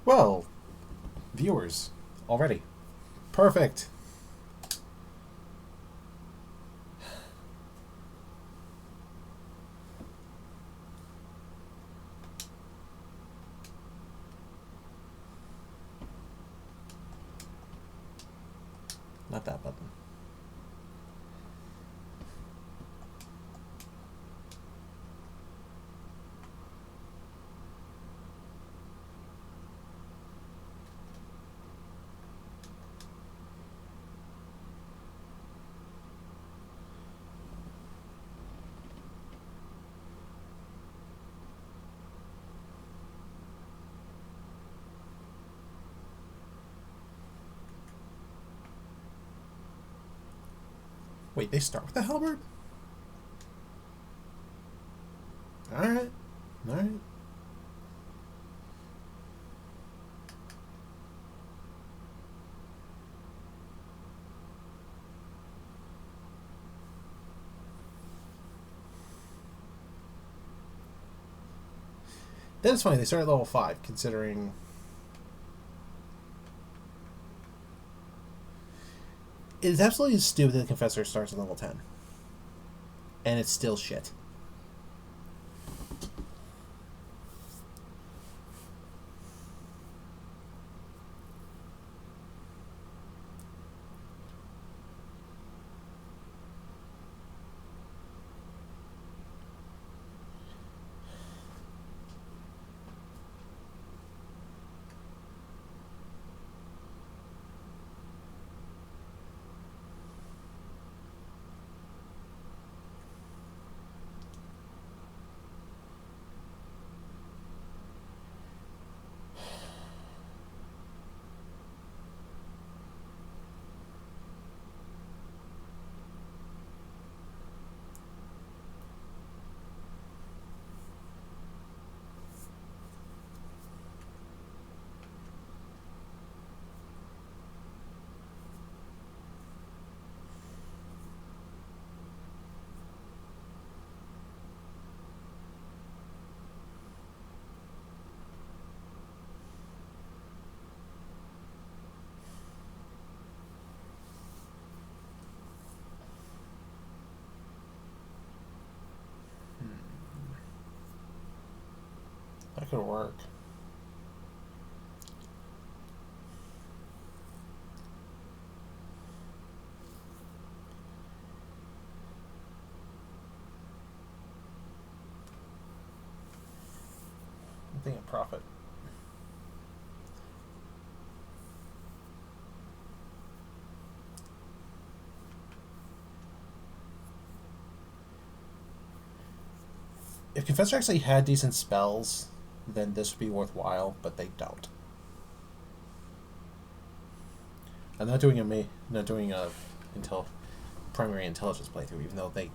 Well, viewers already. Perfect. Not that button. Wait, they start with the halberd? Alright. Alright. Then it's funny, they start at level 5, considering... It's absolutely stupid that the Confessor starts at level 10. And it's still shit. That could work. I'm thinking profit. If Confessor actually had decent spells, then this would be worthwhile, but they don't. I'm not doing a until primary intelligence playthrough, even though they.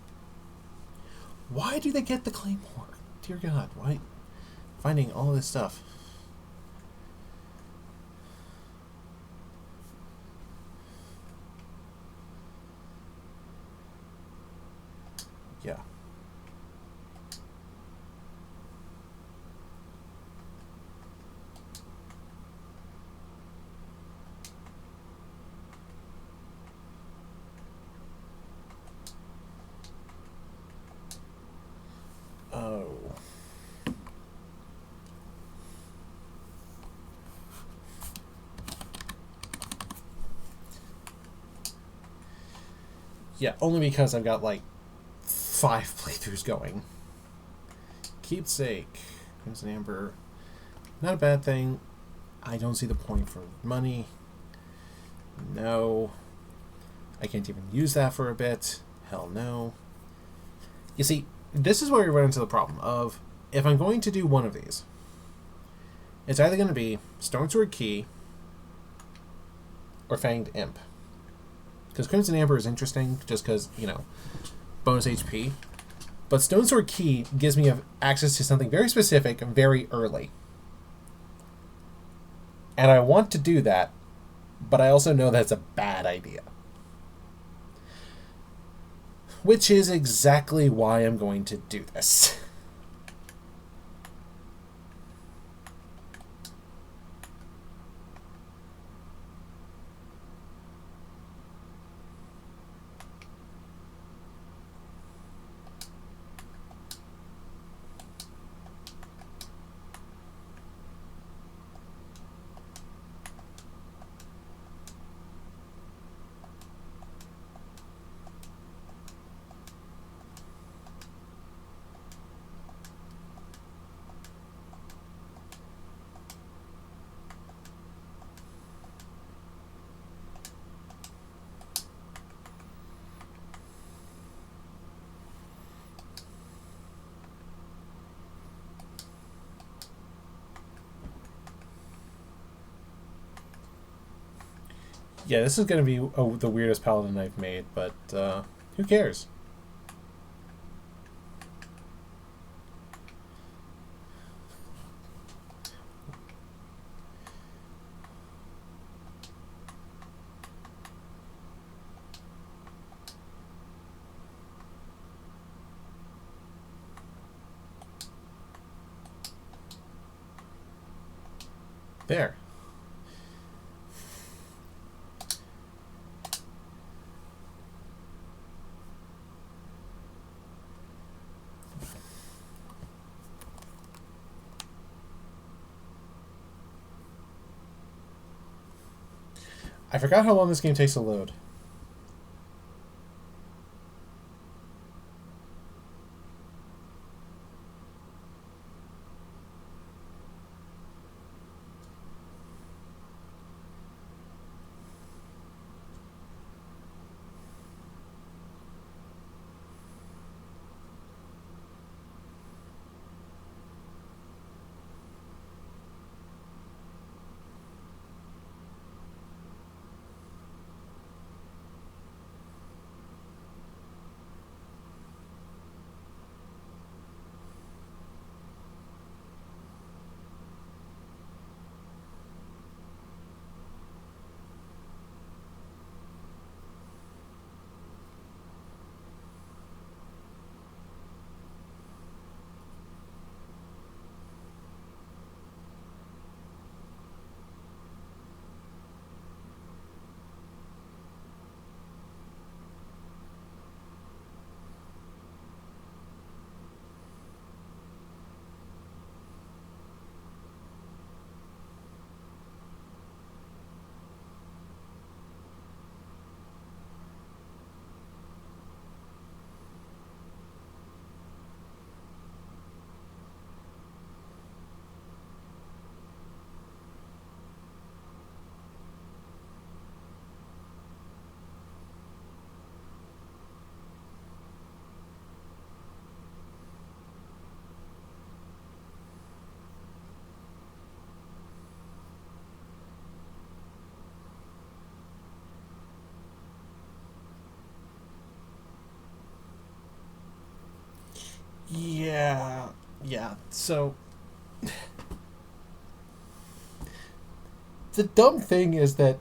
Why do they get the claymore? Dear God, why? Finding all this stuff. Yeah. Oh. Yeah, only because I've got like 5 playthroughs going. Keepsake. Crimson Amber. Not a bad thing. I don't see the point for money. No. I can't even use that for a bit. Hell no. You see, this is where we run into the problem of, if I'm going to do one of these, it's either going to be Stone Sword Key or Fanged Imp. Because Crimson Amber is interesting, just because, bonus HP. But Stone Sword Key gives me access to something very specific very early. And I want to do that, but I also know that's a bad idea. Which is exactly why I'm going to do this. Yeah, this is going to be the weirdest paladin I've made, but who cares? There. I forgot how long this game takes to load. Yeah. So the dumb thing is that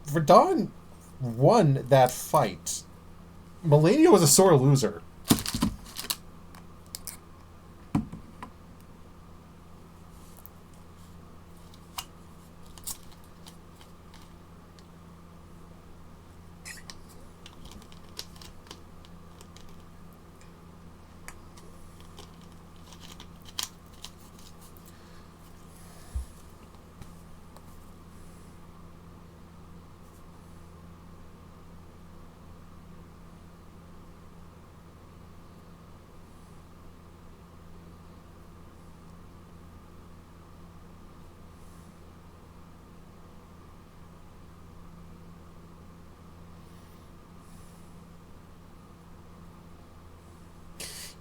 Verdun won that fight. Melania was a sore loser.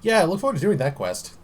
Yeah, I look forward to doing that quest.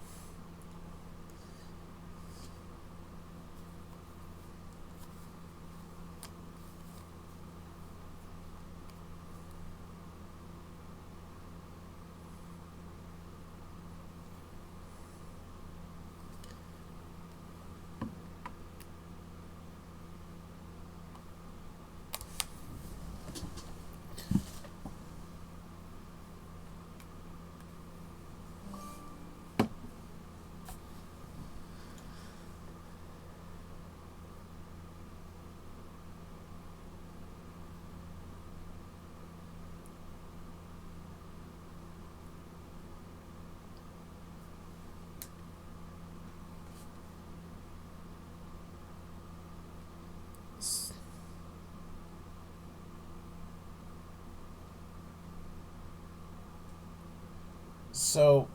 So,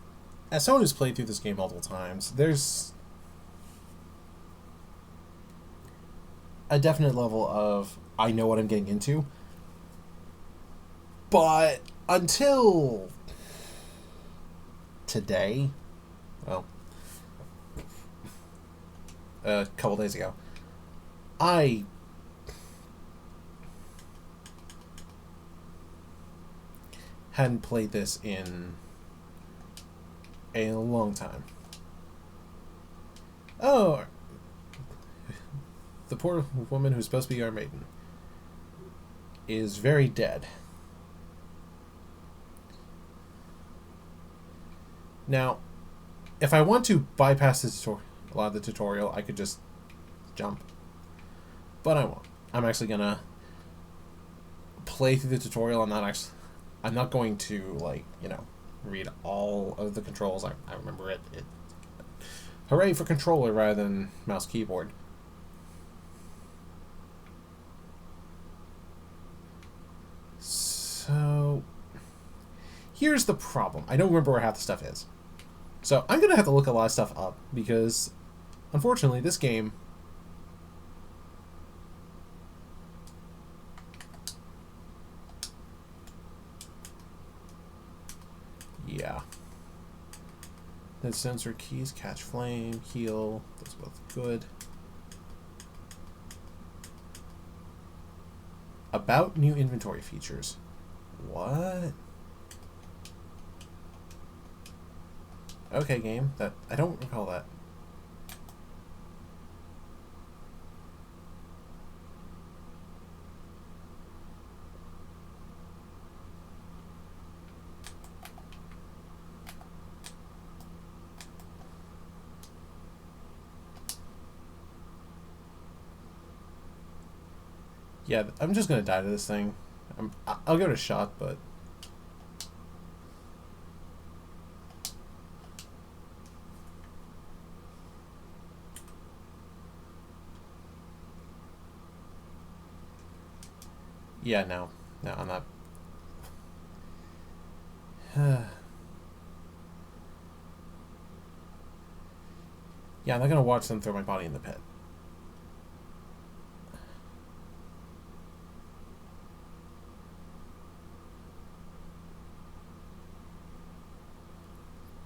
as someone who's played through this game multiple times, there's a definite level of I know what I'm getting into. But until today, well, a couple days ago, I Hadn't played this in a long time. Oh, the poor woman who's supposed to be our maiden is very dead. Now, if I want to bypass a lot of the tutorial, I could just jump. But I won't. I'm actually gonna play through the tutorial. I'm not going to, like, you know, read all of the controls. I remember it. Hooray for controller rather than mouse keyboard. So here's the problem. I don't remember where half the stuff is. So I'm gonna have to look a lot of stuff up because unfortunately this game the sensor keys, catch flame, heal, those both good. About new inventory features. What? Okay, game. That I don't recall that. Yeah, I'm just gonna die to this thing. I'll give it a shot, but yeah, no, I'm not. Yeah, I'm not gonna watch them throw my body in the pit.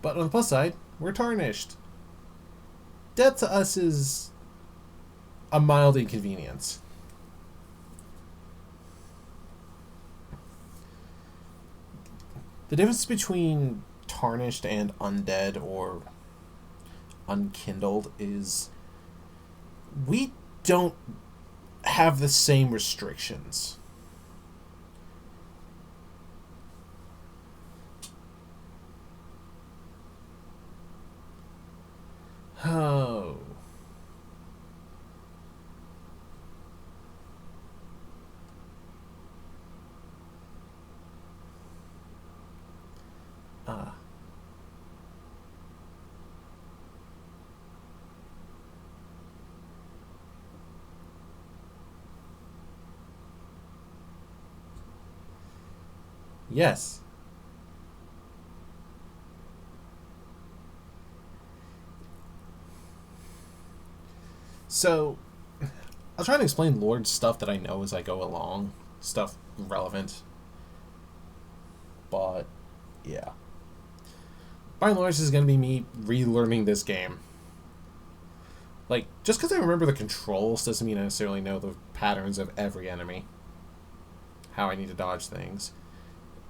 But on the plus side, we're tarnished. Death to us is a mild inconvenience. The difference between tarnished and undead or unkindled is we don't have the same restrictions. Oh. Yes. So, I'll try to explain Lord stuff that I know as I go along. Stuff relevant. But, yeah. By and large, this is going to be me relearning this game. Like, just because I remember the controls doesn't mean I necessarily know the patterns of every enemy. How I need to dodge things.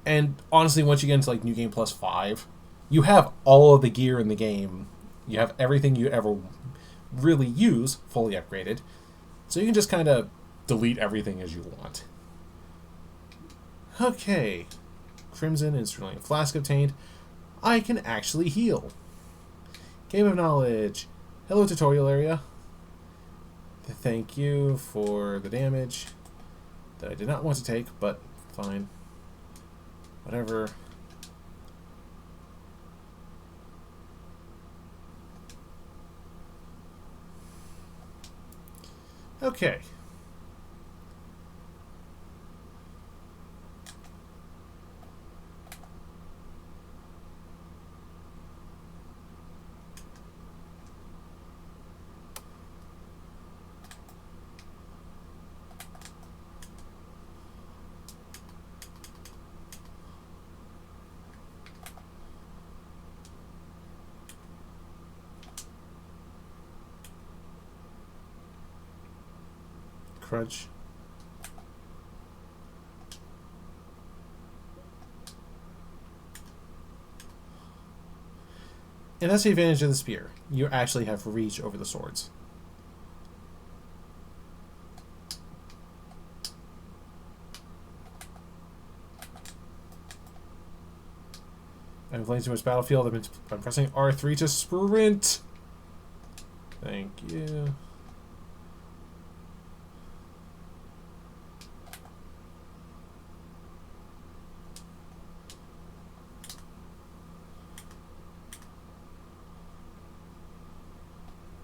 And honestly, once you get into like New Game Plus 5, you have all of the gear in the game. You have everything you ever really use fully upgraded. So you can just kind of delete everything as you want. Okay. Crimson Instrument Flask obtained. I can actually heal. Game of Knowledge. Hello, tutorial area. Thank you for the damage that I did not want to take, but fine. Whatever. Okay. Crunch. And that's the advantage of the spear. You actually have reach over the swords. I'm playing too much Battlefield. I'm pressing R3 to sprint. Thank you.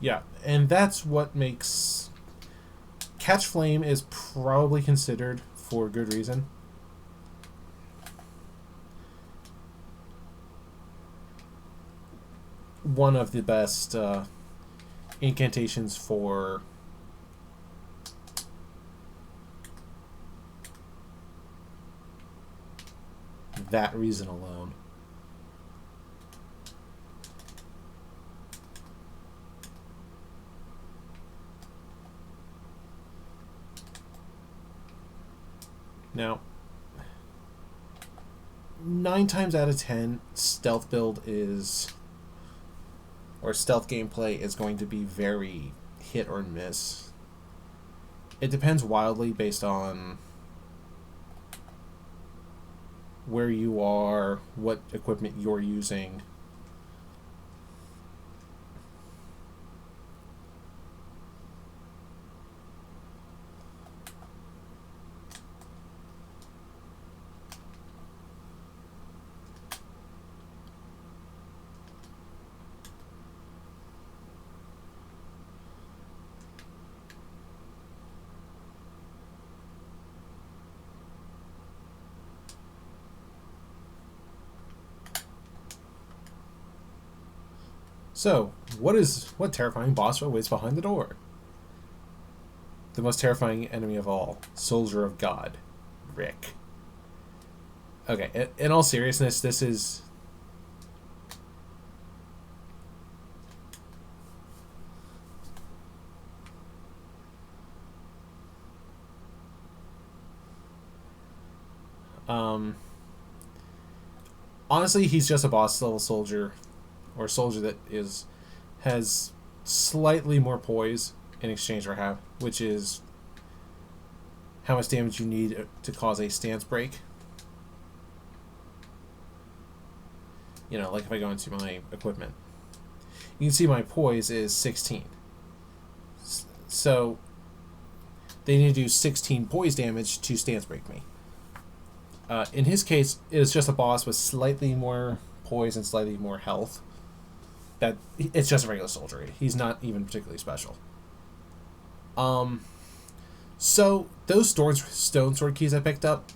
Yeah, and that's what makes Catch Flame is probably considered, for good reason, one of the best incantations for that reason alone. Now, 9 times out of 10, stealth build is, or stealth gameplay is going to be very hit or miss. It depends wildly based on where you are, what equipment you're using. So, what terrifying boss awaits behind the door? The most terrifying enemy of all, Soldier of God, Rick. Okay, in all seriousness, this is... honestly, he's just a boss level soldier, or a soldier that has slightly more poise in exchange for half, which is how much damage you need to cause a stance break. You know, like if I go into my equipment, you can see my poise is 16. So they need to do 16 poise damage to stance break me. In his case, it is just a boss with slightly more poise and slightly more health. That it's just a regular soldier. He's not even particularly special. So those stone sword keys I picked up,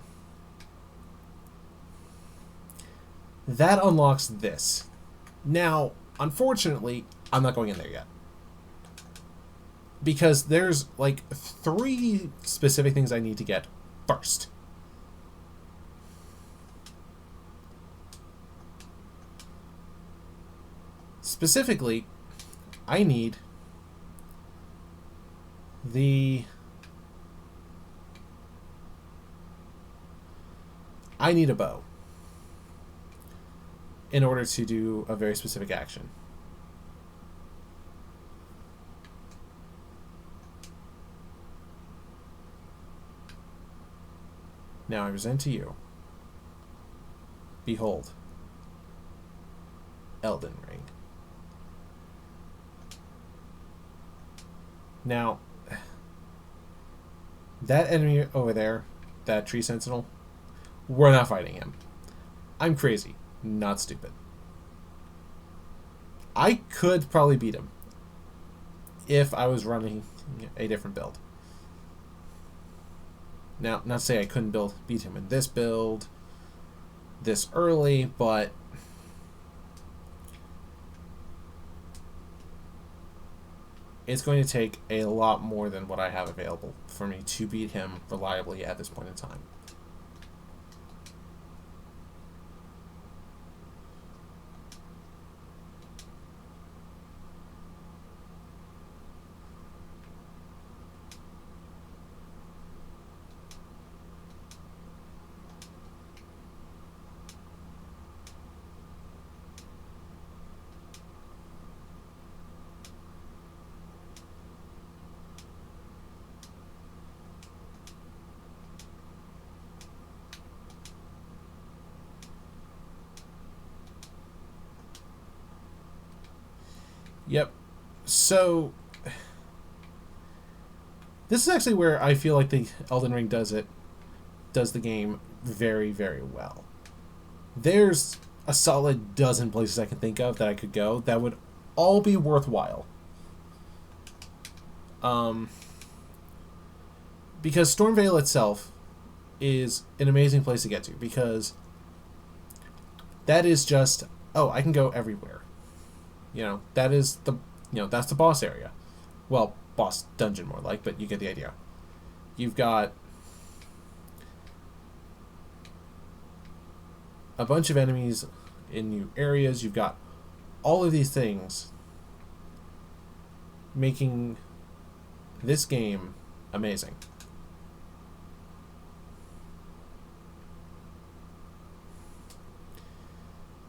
that unlocks this. Now, unfortunately, I'm not going in there yet, because there's like 3 specific things I need to get first. Specifically, I need a bow in order to do a very specific action. Now I present to you, behold, Elden Ring. Now, that enemy over there, that tree sentinel, we're not fighting him. I'm crazy, not stupid. I could probably beat him if I was running a different build. Now, not to say I couldn't beat him in this build this early, but it's going to take a lot more than what I have available for me to beat him reliably at this point in time. Yep. So this is actually where I feel like the Elden Ring does the game very, very well. There's a solid dozen places I can think of that I could go that would all be worthwhile. Um, because Stormvale itself is an amazing place to get to because that is just, oh, I can go everywhere. That is that's the boss area. Well, boss dungeon more like, but you get the idea. You've got a bunch of enemies in new areas. You've got all of these things making this game amazing.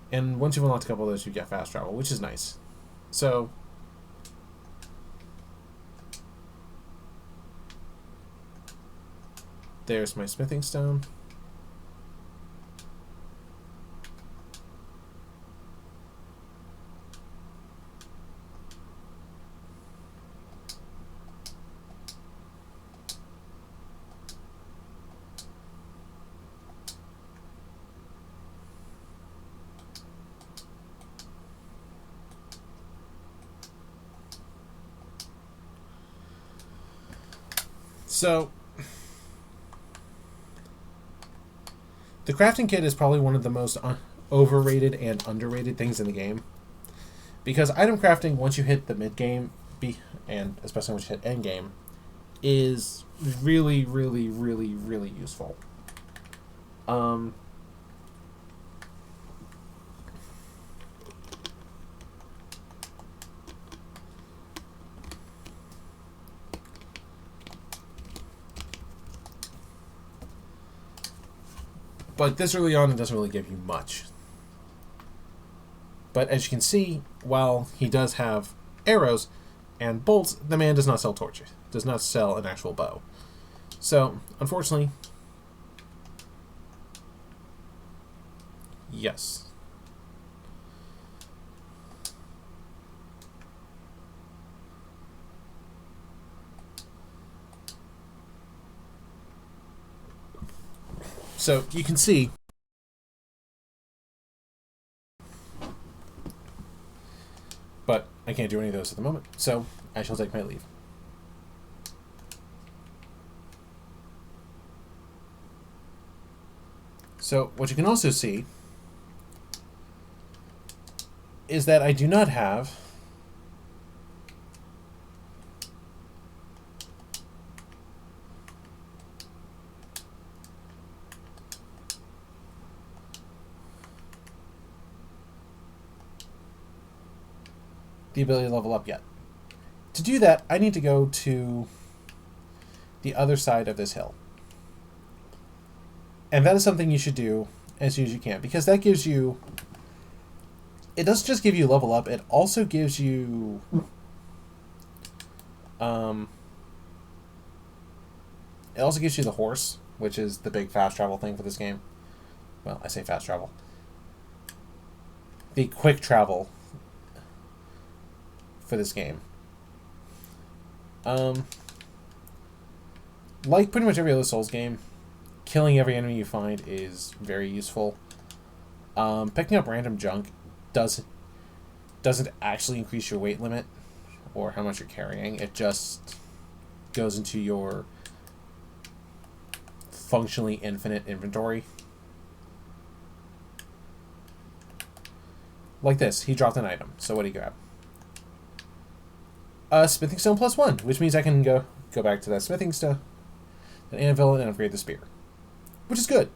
And once you've unlocked a couple of those, you get fast travel, which is nice. So, there's my smithing stone. So, the crafting kit is probably one of the most overrated and underrated things in the game. Because item crafting, once you hit the mid-game, and especially once you hit end-game, is really, really, really, really useful. But this early on, it doesn't really give you much. But as you can see, while he does have arrows and bolts, the man does not sell torches. Does not sell an actual bow. So, unfortunately, yes. So, you can see but I can't do any of those at the moment, so I shall take my leave. So what you can also see is that I do not have the ability to level up yet. To do that, I need to go to the other side of this hill. And that is something you should do as soon as you can, because that gives you... It doesn't just give you level up, it also gives you... It also gives you the horse, which is the big fast travel thing for this game. Well, I say fast travel. The quick travel for this game. Like pretty much every other Souls game, killing every enemy you find is very useful. Picking up random junk doesn't actually increase your weight limit or how much you're carrying. It just goes into your functionally infinite inventory. Like this, he dropped an item. So what do you grab? Smithing stone +1, which means I can go back to that smithing stone, an anvil, and upgrade the spear, which is good.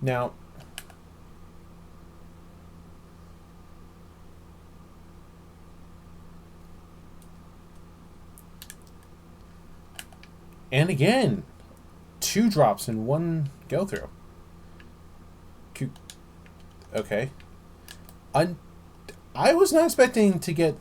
Now, and again, 2 drops in one go through. Okay. I was not expecting to get...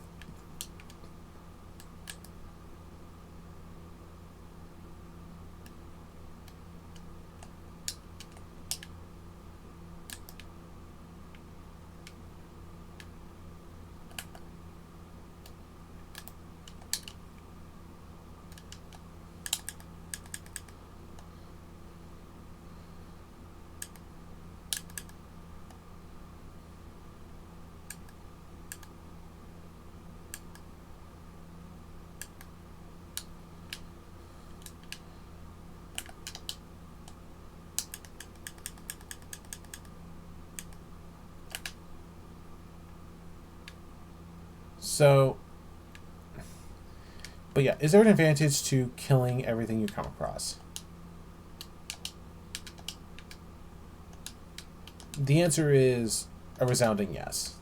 So, but yeah, is there an advantage to killing everything you come across? The answer is a resounding yes.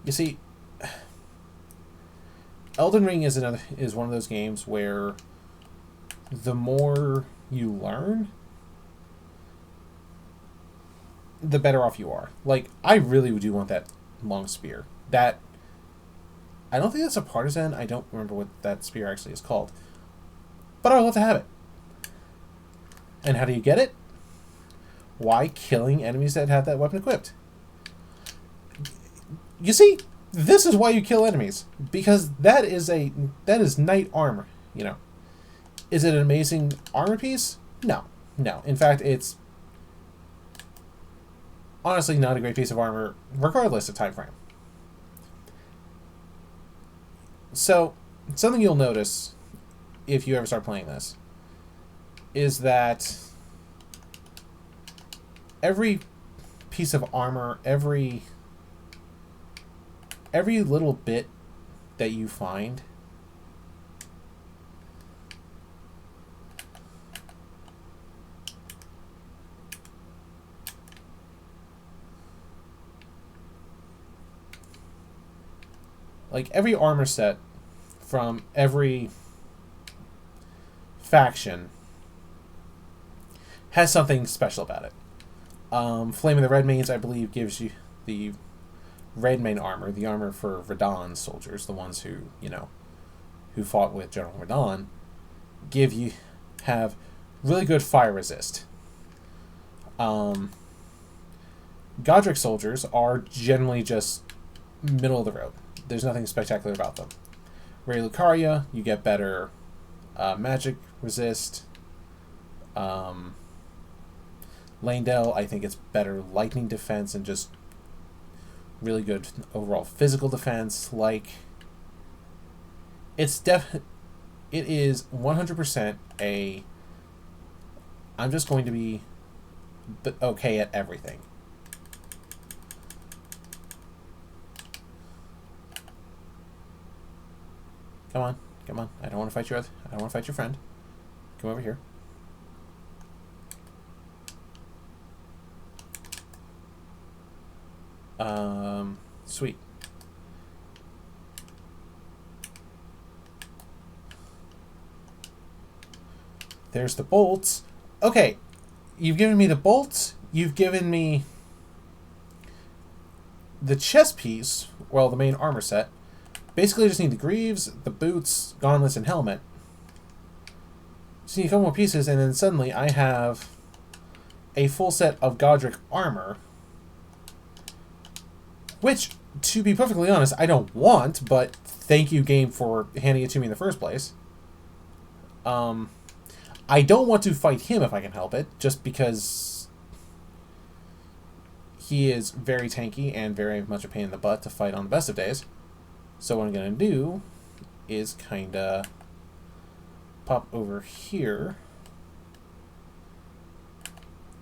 You see, Elden Ring is one of those games where the more you learn, the better off you are. Like, I really do want that long spear. That, I don't think that's a partisan. I don't remember what that spear actually is called. But I would love to have it. And how do you get it? Why? Killing enemies that have that weapon equipped. You see, this is why you kill enemies. Because that is knight armor, you know. Is it an amazing armor piece? No. No. In fact, it's honestly not a great piece of armor, regardless of time frame. So, something you'll notice if you ever start playing this is that every piece of armor, every little bit that you find like every armor set from every faction has something special about it. Flame of the Red Mains, I believe, gives you the Red Main armor, the armor for Radahn's soldiers, the ones who, you know, who fought with General Radahn, have really good fire resist. Godric soldiers are generally just middle of the road. There's nothing spectacular about them. Ray Lucaria, you get better magic resist. Landell, I think it's better lightning defense and just really good overall physical defense. Like, it is 100% a I'm just going to be okay at everything. Come on, come on. I don't want to fight your friend. Come over here. Sweet. There's the bolts. Okay, you've given me the bolts. You've given me the chest piece, well, the main armor set. Basically, I just need the greaves, the boots, gauntlets, and helmet. Just need a couple more pieces, and then suddenly I have a full set of Godric armor. Which, to be perfectly honest, I don't want, but thank you, game, for handing it to me in the first place. I don't want to fight him if I can help it, just because he is very tanky and very much a pain in the butt to fight on the best of days. So what I'm going to do is kind of pop over here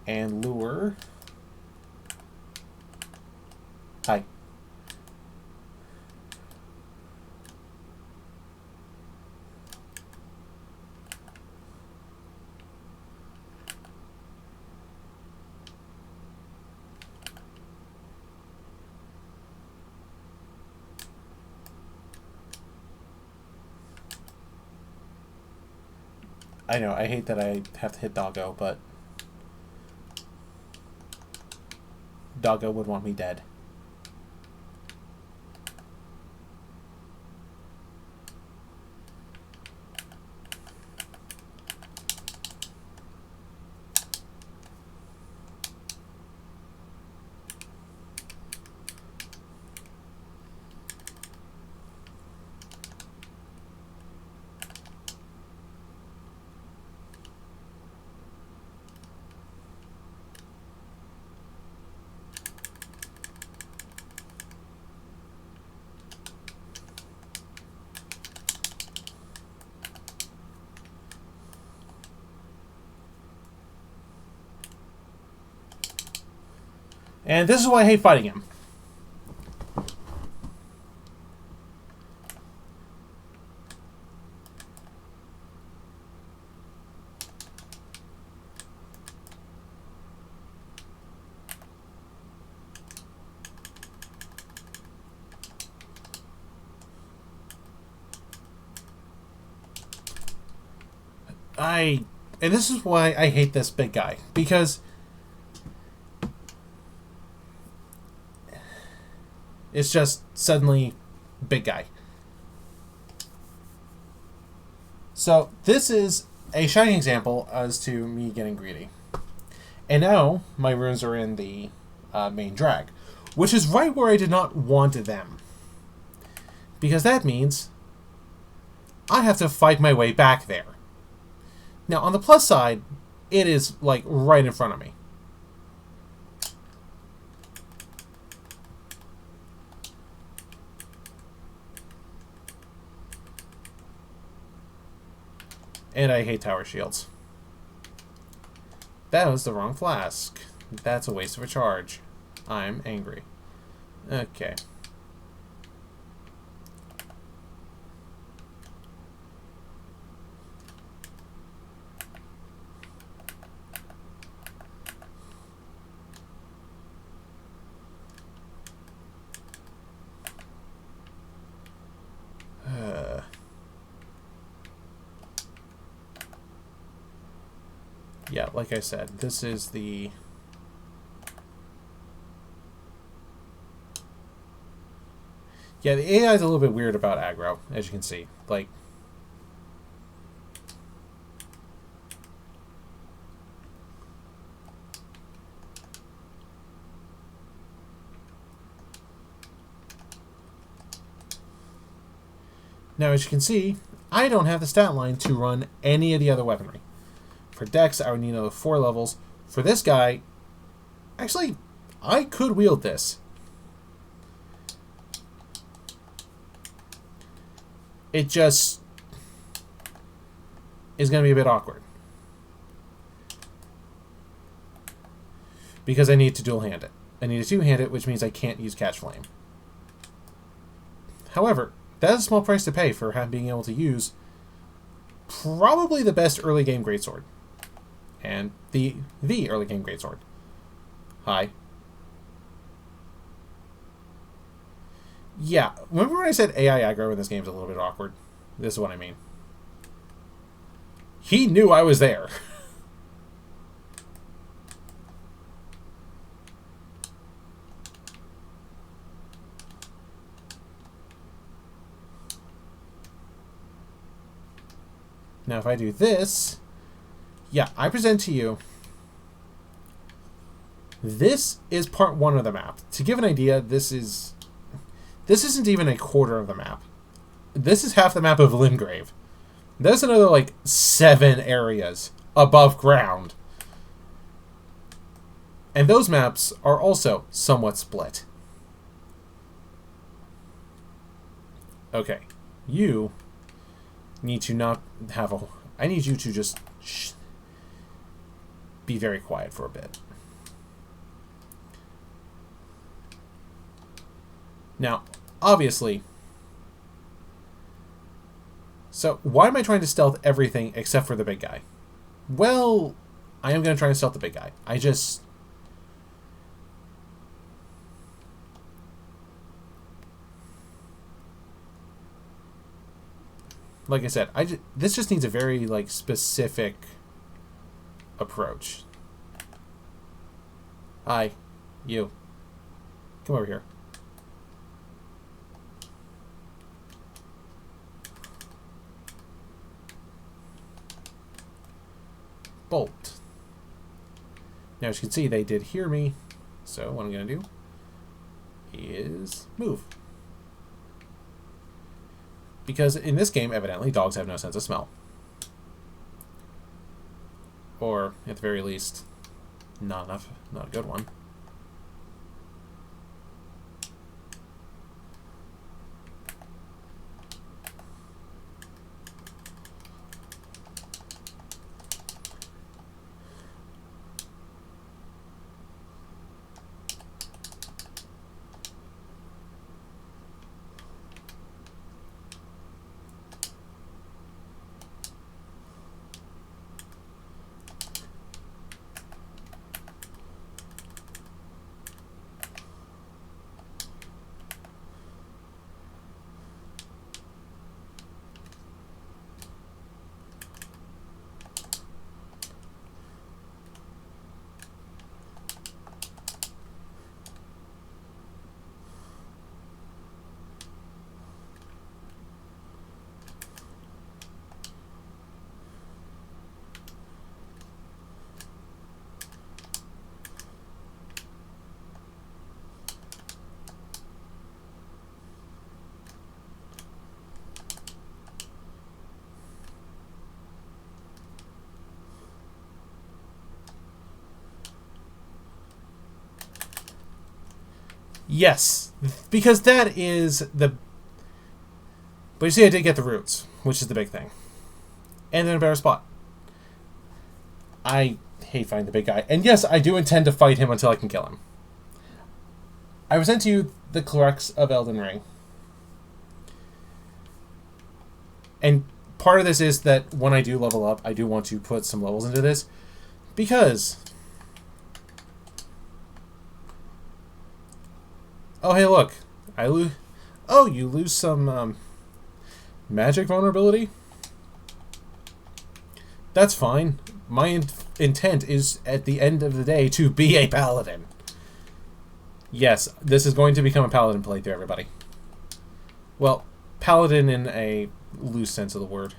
and lure. Hi. I know, I hate that I have to hit Doggo, but Doggo would want me dead. And this is why I hate fighting him. And this is why I hate this big guy, because it's just suddenly big guy. So this is a shining example as to me getting greedy. And now my runes are in the main drag, which is right where I did not want them. Because that means I have to fight my way back there. Now, on the plus side, it is, like, right in front of me. And I hate tower shields. That was the wrong flask. That's a waste of a charge. I'm angry. Okay. Yeah, like I said, this is the... Yeah, the AI is a little bit weird about aggro, as you can see. Like... Now, as you can see, I don't have the stat line to run any of the other weaponry. For Dex, I would need another 4 levels. For this guy, actually, I could wield this. It just is going to be a bit awkward. Because I need to dual hand it. I need to two-hand it, which means I can't use Catch Flame. However, that is a small price to pay for being able to use probably the best early game greatsword. And the early game greatsword. Hi. Yeah, remember when I said AI aggro in this game is a little bit awkward? This is what I mean. He knew I was there. Now if I do this... Yeah, I present to you. This is part 1 of the map. To give an idea, this isn't even a quarter of the map. This is half the map of Limgrave. There's another, like, 7 areas above ground. And those maps are also somewhat split. Okay. You need to not have a... I need you to just... be very quiet for a bit. Now, obviously... So, why am I trying to stealth everything except for the big guy? Well, I am going to try and stealth the big guy. I just... Like I said, this just needs a very, like, specific approach. Hi. You. Come over here. Bolt. Now, as you can see, they did hear me. So, what I'm going to do is move. Because in this game, evidently, dogs have no sense of smell. Or, at the very least, not enough, not a good one. Yes, because that is the... But you see, I did get the roots, which is the big thing. And in a better spot. I hate fighting the big guy. And yes, I do intend to fight him until I can kill him. I present to you the crux of Elden Ring. And part of this is that when I do level up, I do want to put some levels into this. Because... Oh, hey, look. Oh, you lose some magic vulnerability? That's fine. My intent is, at the end of the day, to be a paladin. Yes, this is going to become a paladin playthrough, everybody. Well, paladin in a loose sense of the word.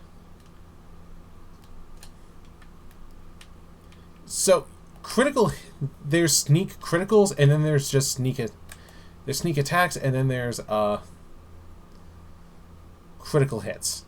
So, there's sneak criticals, and then there's just there's sneak attacks, and then there's critical hits.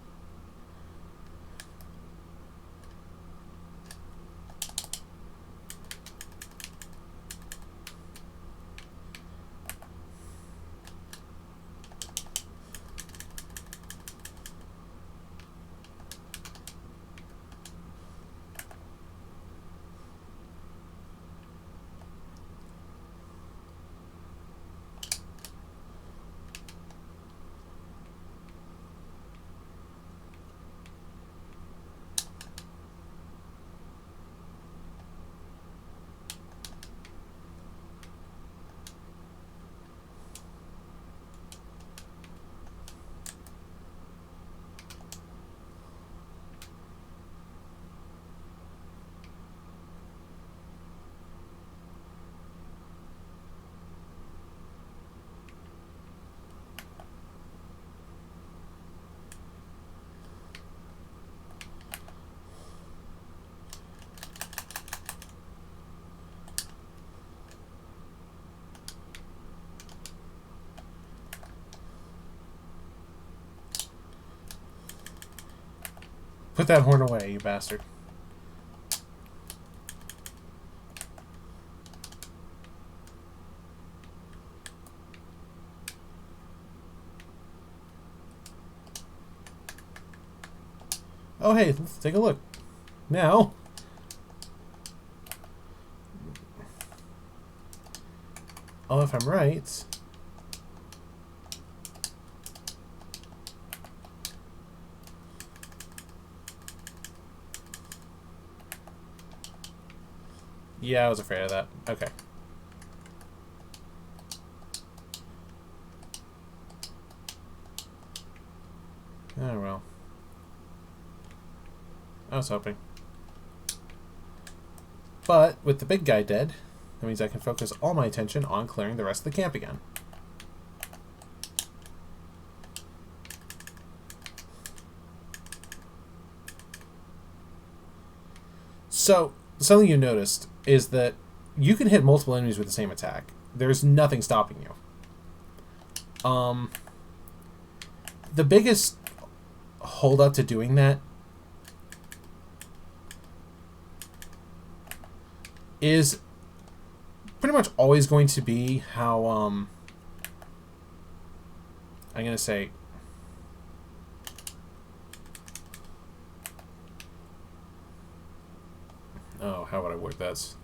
Put that horn away, you bastard. Oh, hey, let's take a look. Now... Oh, if I'm right... Yeah, I was afraid of that. Okay. Oh, well. I was hoping. But, with the big guy dead, that means I can focus all my attention on clearing the rest of the camp again. So, something you noticed is that you can hit multiple enemies with the same attack. There's nothing stopping you. The biggest hold-up to doing that is pretty much always going to be how, I'm going to say... Oh, how would I word this?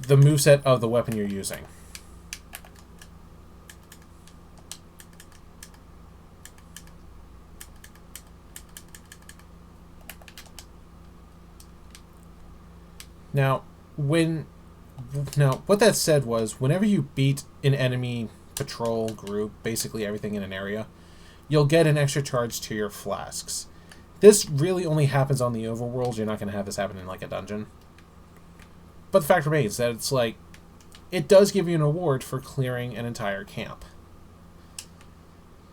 The moveset of the weapon you're using. Now, what that said was, whenever you beat an enemy patrol group, basically everything in an area, you'll get an extra charge to your flasks. This really only happens on the overworld. You're not going to have this happen in, like, a dungeon. But the fact remains that it's like, it does give you an award for clearing an entire camp.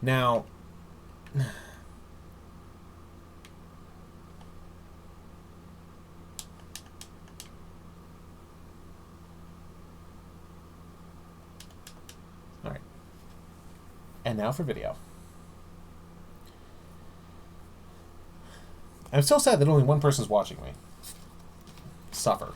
Now, alright. And now for video. I'm still sad that only one person's watching me suffer.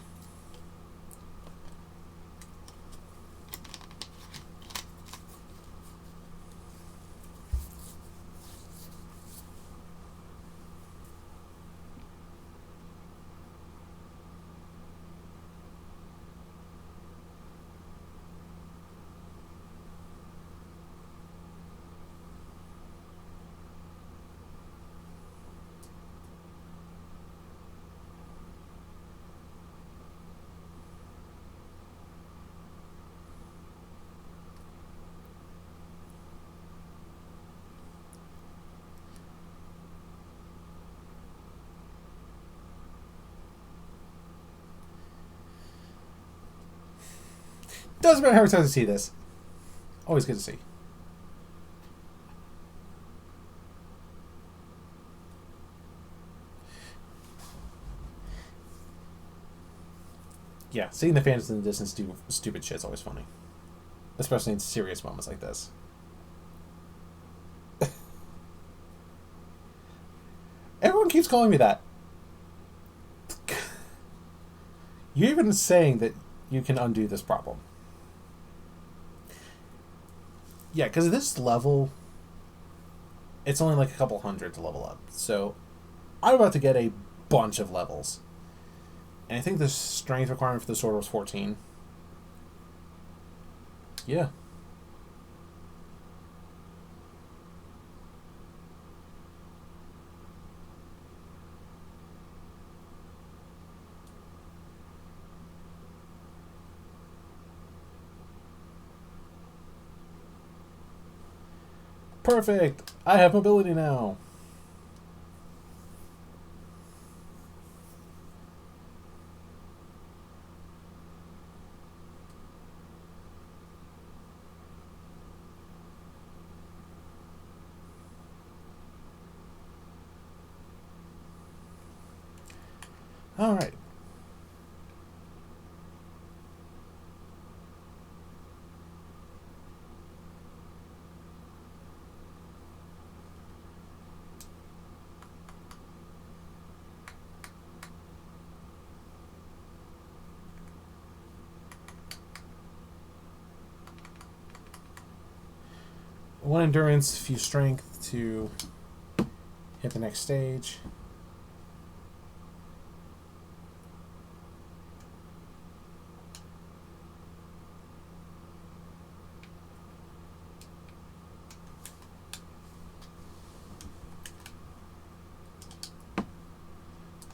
Doesn't matter how many times I see this. Always good to see. Yeah, seeing the fans in the distance do stupid shit is always funny. Especially in serious moments like this. Everyone keeps calling me that. You're even saying that you can undo this problem. Yeah, because this level, it's only like a couple hundred to level up. So, I'm about to get a bunch of levels. And I think the strength requirement for the sword was 14. Yeah. Perfect! I have mobility now! Alright. One endurance, few strength to hit the next stage.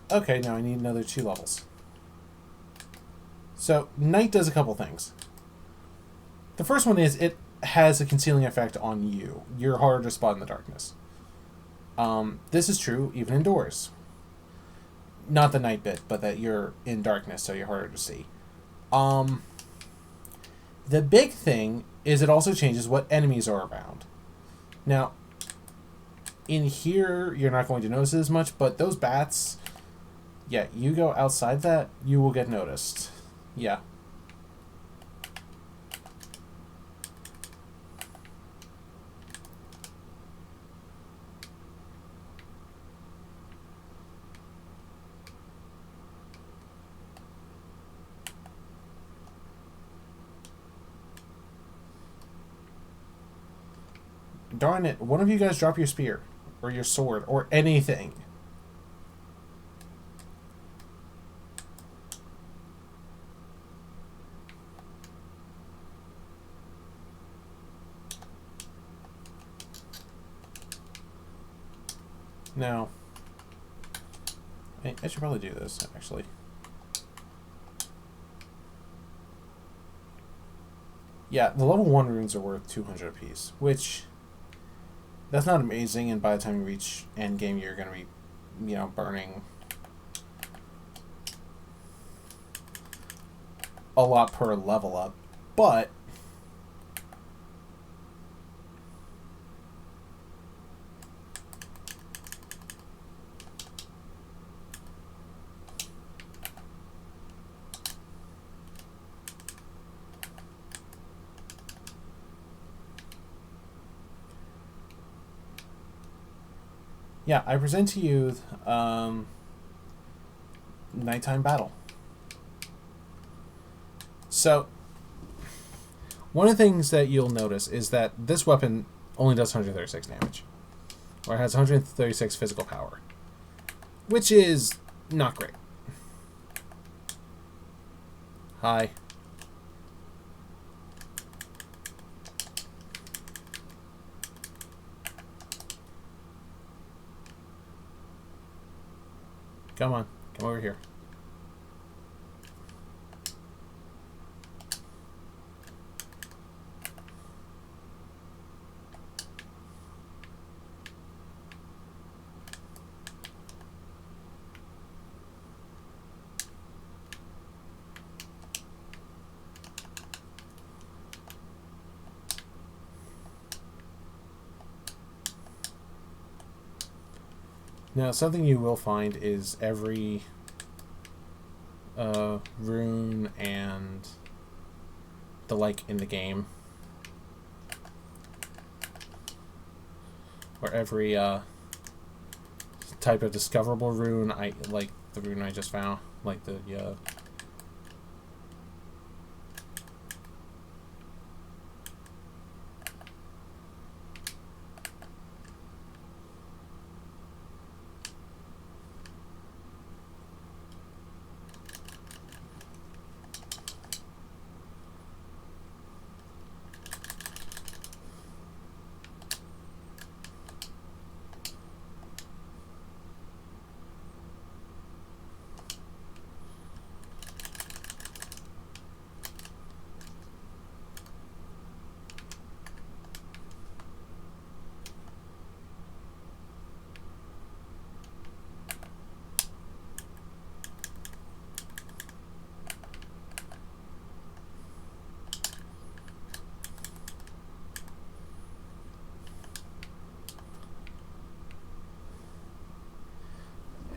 Okay, now I need another 2 levels. So, Night does a couple things. The first one is it has a concealing effect on you. You're harder to spot in the darkness. This is true even indoors. Not the night bit, but that you're in darkness, so you're harder to see. The big thing is it also changes what enemies are around. Now, in here, you're not going to notice it as much, but those bats, yeah, you go outside that, you will get noticed. Yeah. Darn it, one of you guys drop your spear, or your sword, or anything. Now, I should probably do this, actually. Yeah, the level 1 runes are worth 200 apiece, which... that's not amazing, and by the time you reach endgame, you're going to be, you know, burning a lot per level up. But yeah, I present to you Nighttime Battle. So, one of the things that you'll notice is that this weapon only does 136 damage. Or it has 136 physical power. Which is not great. Hi. Come on, come over here. Now, something you will find is every rune and the like in the game, or every type of discoverable rune, I like the rune I just found, like the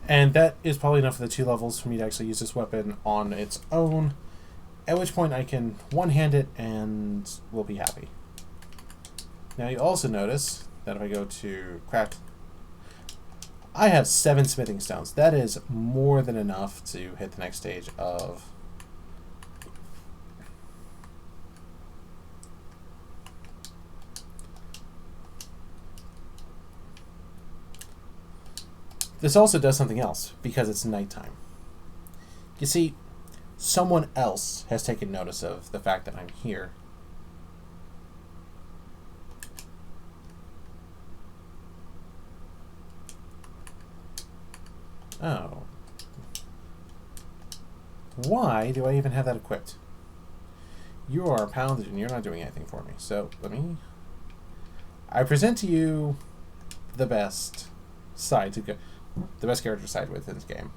and that is probably enough for the 2 levels for me to actually use this weapon on its own, at which point I can one-hand it and we'll be happy. Now you also notice that if I go to craft, I have 7 smithing stones. That is more than enough to hit the next stage of this. Also does something else because it's nighttime. You see, someone else has taken notice of the fact that I'm here. Oh. Why do I even have that equipped? You are a paladin and you're not doing anything for me. So, I present to you the best side to go, the best character side with in this game.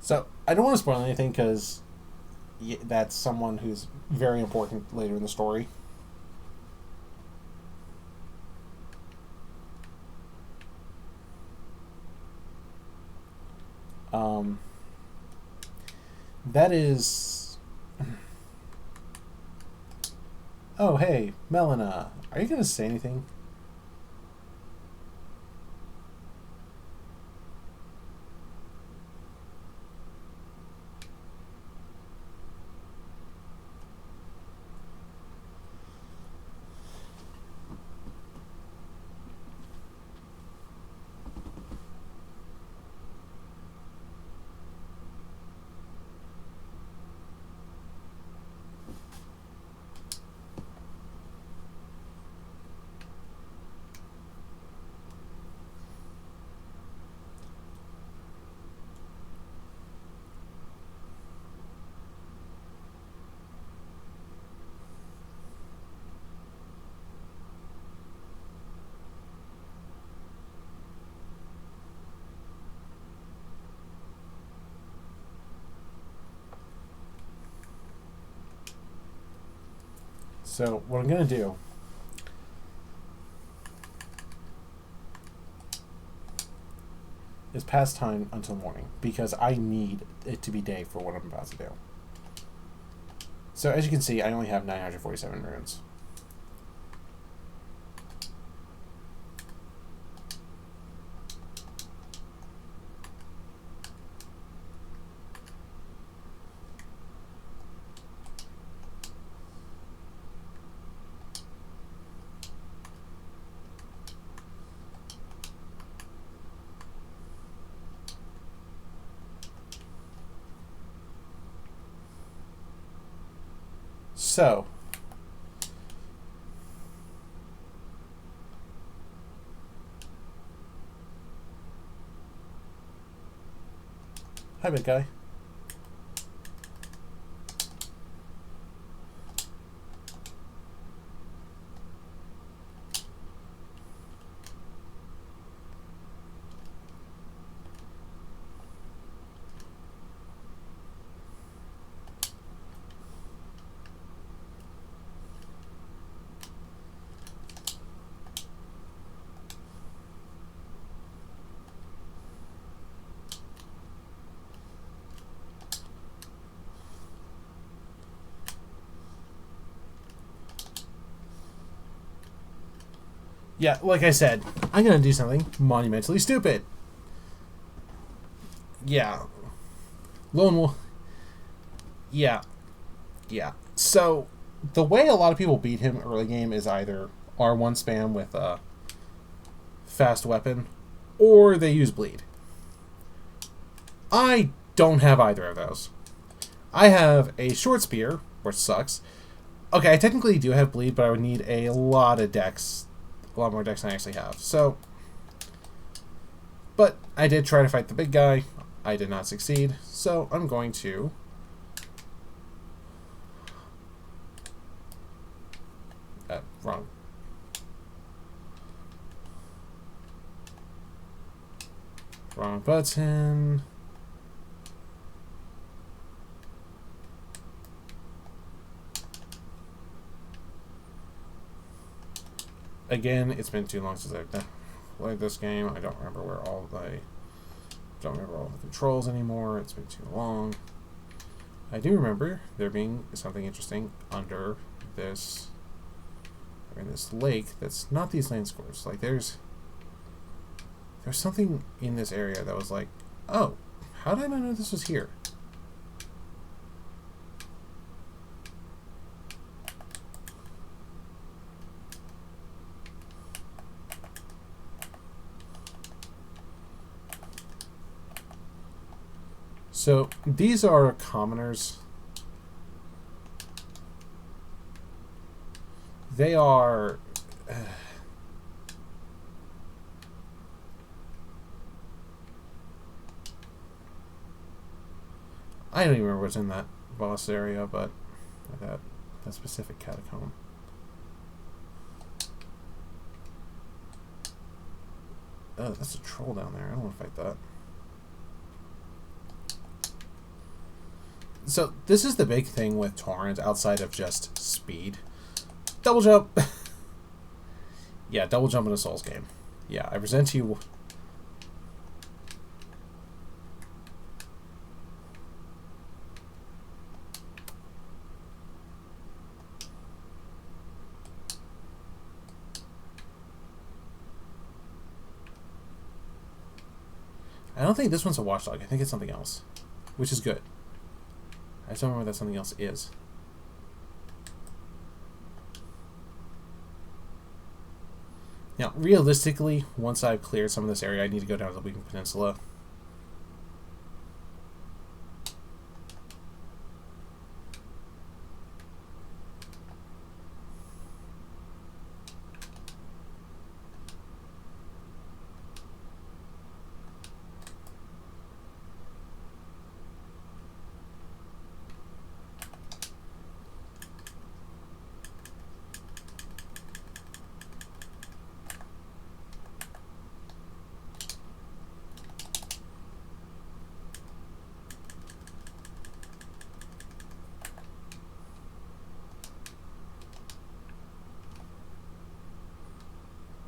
So, I don't want to spoil anything because that's someone who's very important later in the story. That is... Oh, hey, Melina. Are you going to say anything? So, what I'm going to do is pass time until morning, because I need it to be day for what I'm about to do. So, as you can see, I only have 947 runes. So, hi, big guy. Yeah, like I said, I'm going to do something monumentally stupid. Yeah. Lone Wolf. Yeah. Yeah. So, the way a lot of people beat him early game is either R1 spam with a fast weapon, or they use bleed. I don't have either of those. I have a short spear, which sucks. Okay, I technically do have bleed, but I would need a lot of dex. A lot more dex than I actually have. So, but I did try to fight the big guy. I did not succeed. So, I'm going to... wrong. Wrong button. Again, it's been too long since I've played this game. I don't remember don't remember all the controls anymore. It's been too long. I do remember there being something interesting under this, in this lake that's not these land scores. Like there's something in this area that was like, oh, how did I not know this was here? So these are commoners. They are... I don't even remember what's in that boss area, but that specific catacomb. Oh, that's a troll down there. I don't want to fight that. So this is the big thing with Torrent outside of just speed. Double jump! Yeah, double jump in a Souls game. Yeah, I present to you... I don't think this one's a watchdog. I think it's something else, which is good. I just don't remember what that something else is. Now, realistically, once I've cleared some of this area, I need to go down to the Weeping Peninsula.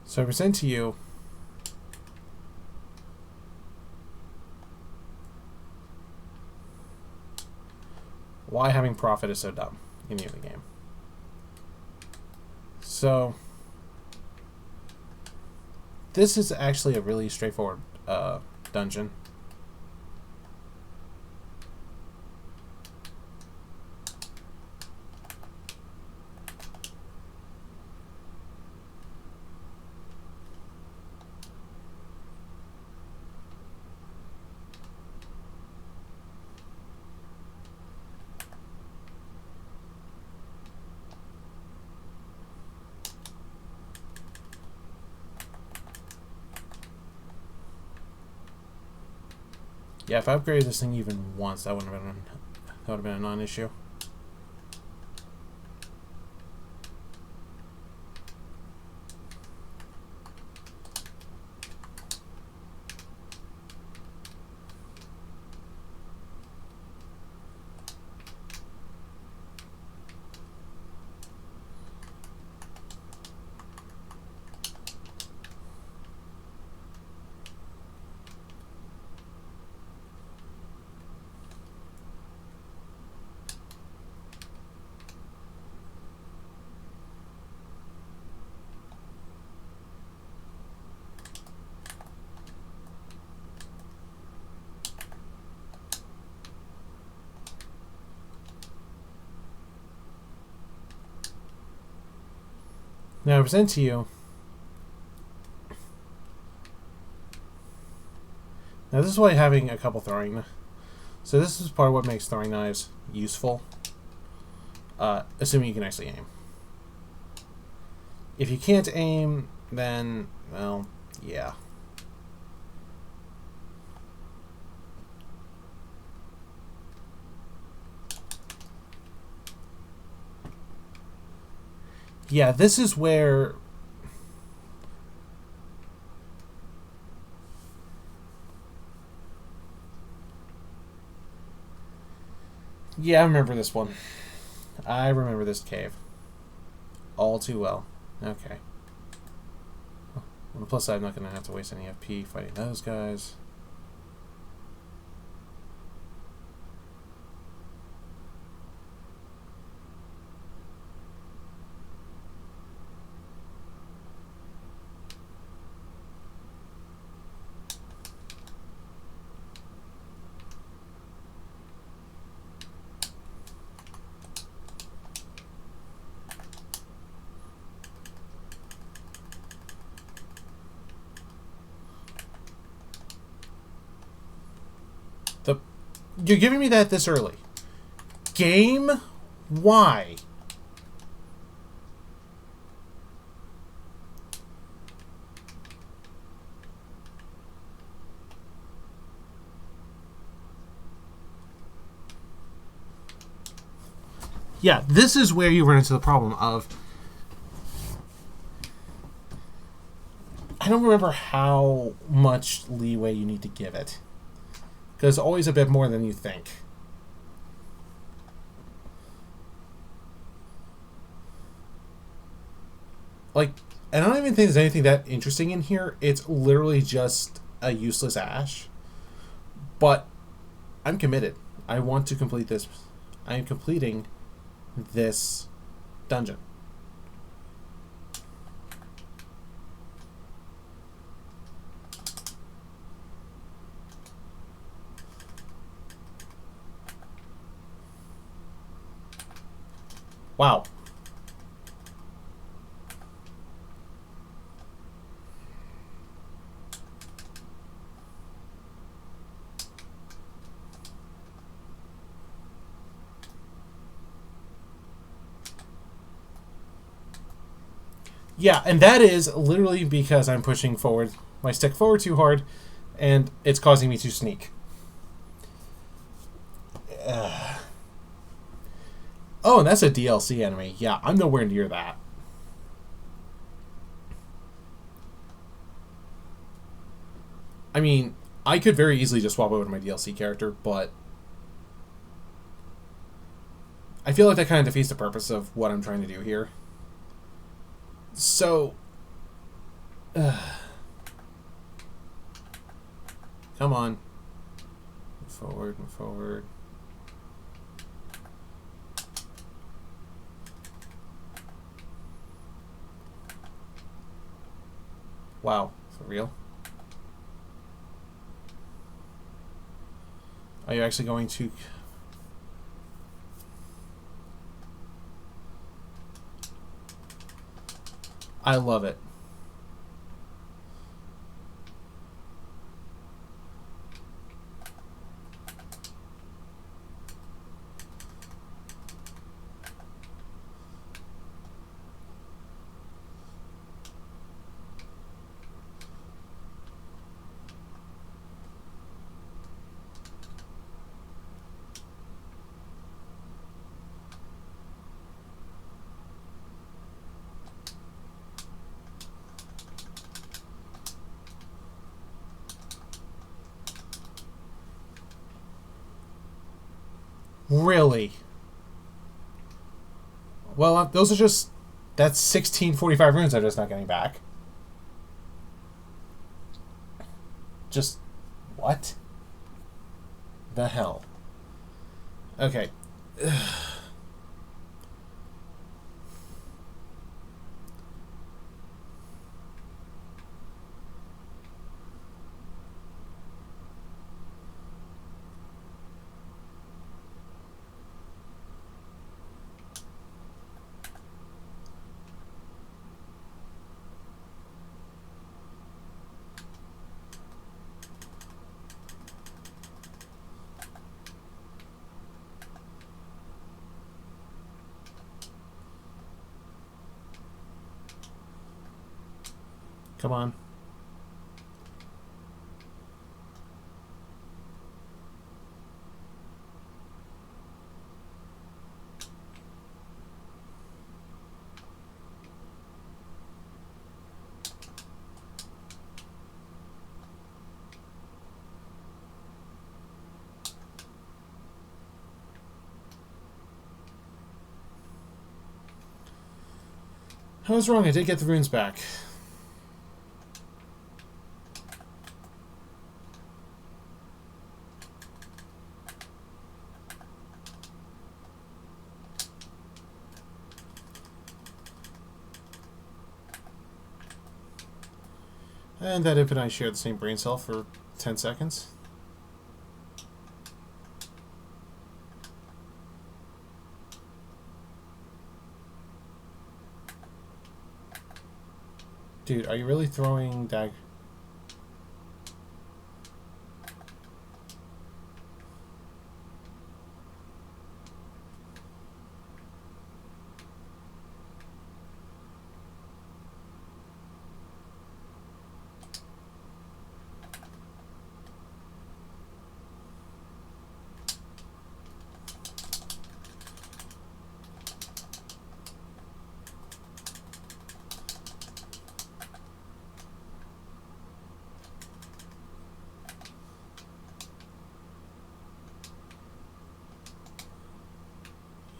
So I present to you why having profit is so dumb in the early game. So this is actually a really straightforward dungeon. Yeah, if I upgraded this thing even once, that would have been a non-issue. Now I present to you. Now this is why having a couple throwing. So this is part of what makes throwing knives useful. Assuming you can actually aim. If you can't aim, then, well, yeah. Yeah, this is where... Yeah, I remember this one. I remember this cave. All too well. Okay. On the plus side, I'm not going to have to waste any FP fighting those guys. You're giving me that this early. Game? Why? Yeah, this is where you run into the problem of... I don't remember how much leeway you need to give it. Because it's always a bit more than you think. Like, I don't even think there's anything that interesting in here. It's literally just a useless ash. But I'm committed. I want to complete this. I am completing this dungeon. Wow. Yeah, and that is literally because I'm pushing forward my stick forward too hard, and it's causing me to sneak. Oh, and that's a DLC enemy. Yeah, I'm nowhere near that. I mean, I could very easily just swap over to my DLC character, but I feel like that kind of defeats the purpose of what I'm trying to do here. So... come on. Move forward, move forward. Wow, for real? Are you actually going to... I love it. Really? Well, those are just... That's 1645 runes I'm just not getting back. Just... What? The hell? Okay. Come on. I was wrong. I did get the runes back. And that imp and I share the same brain cell for 10 seconds. Dude, are you really throwing dagger?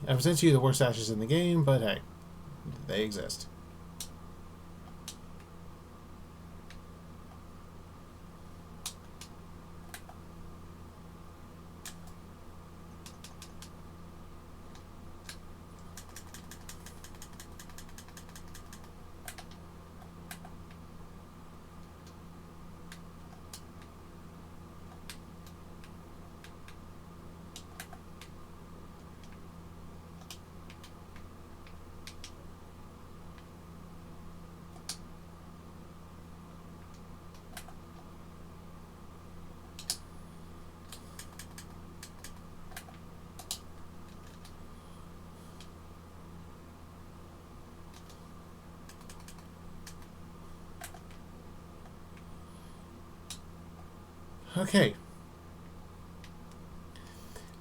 I present you the worst ashes in the game, but hey, they exist. Okay.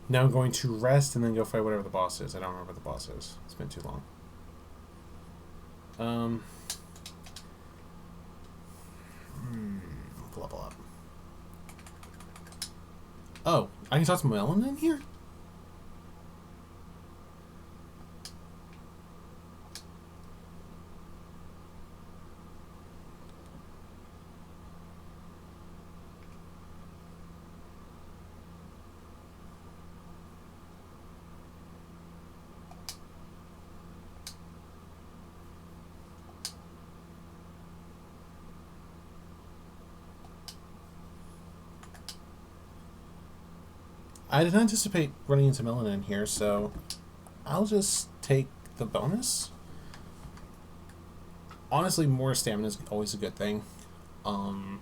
Now I'm going to rest and then go fight whatever the boss is. I don't remember what the boss is. It's been too long. Level up. Oh, I can toss melon in here? I did not anticipate running into melon in here, so I'll just take the bonus. Honestly, more stamina is always a good thing. The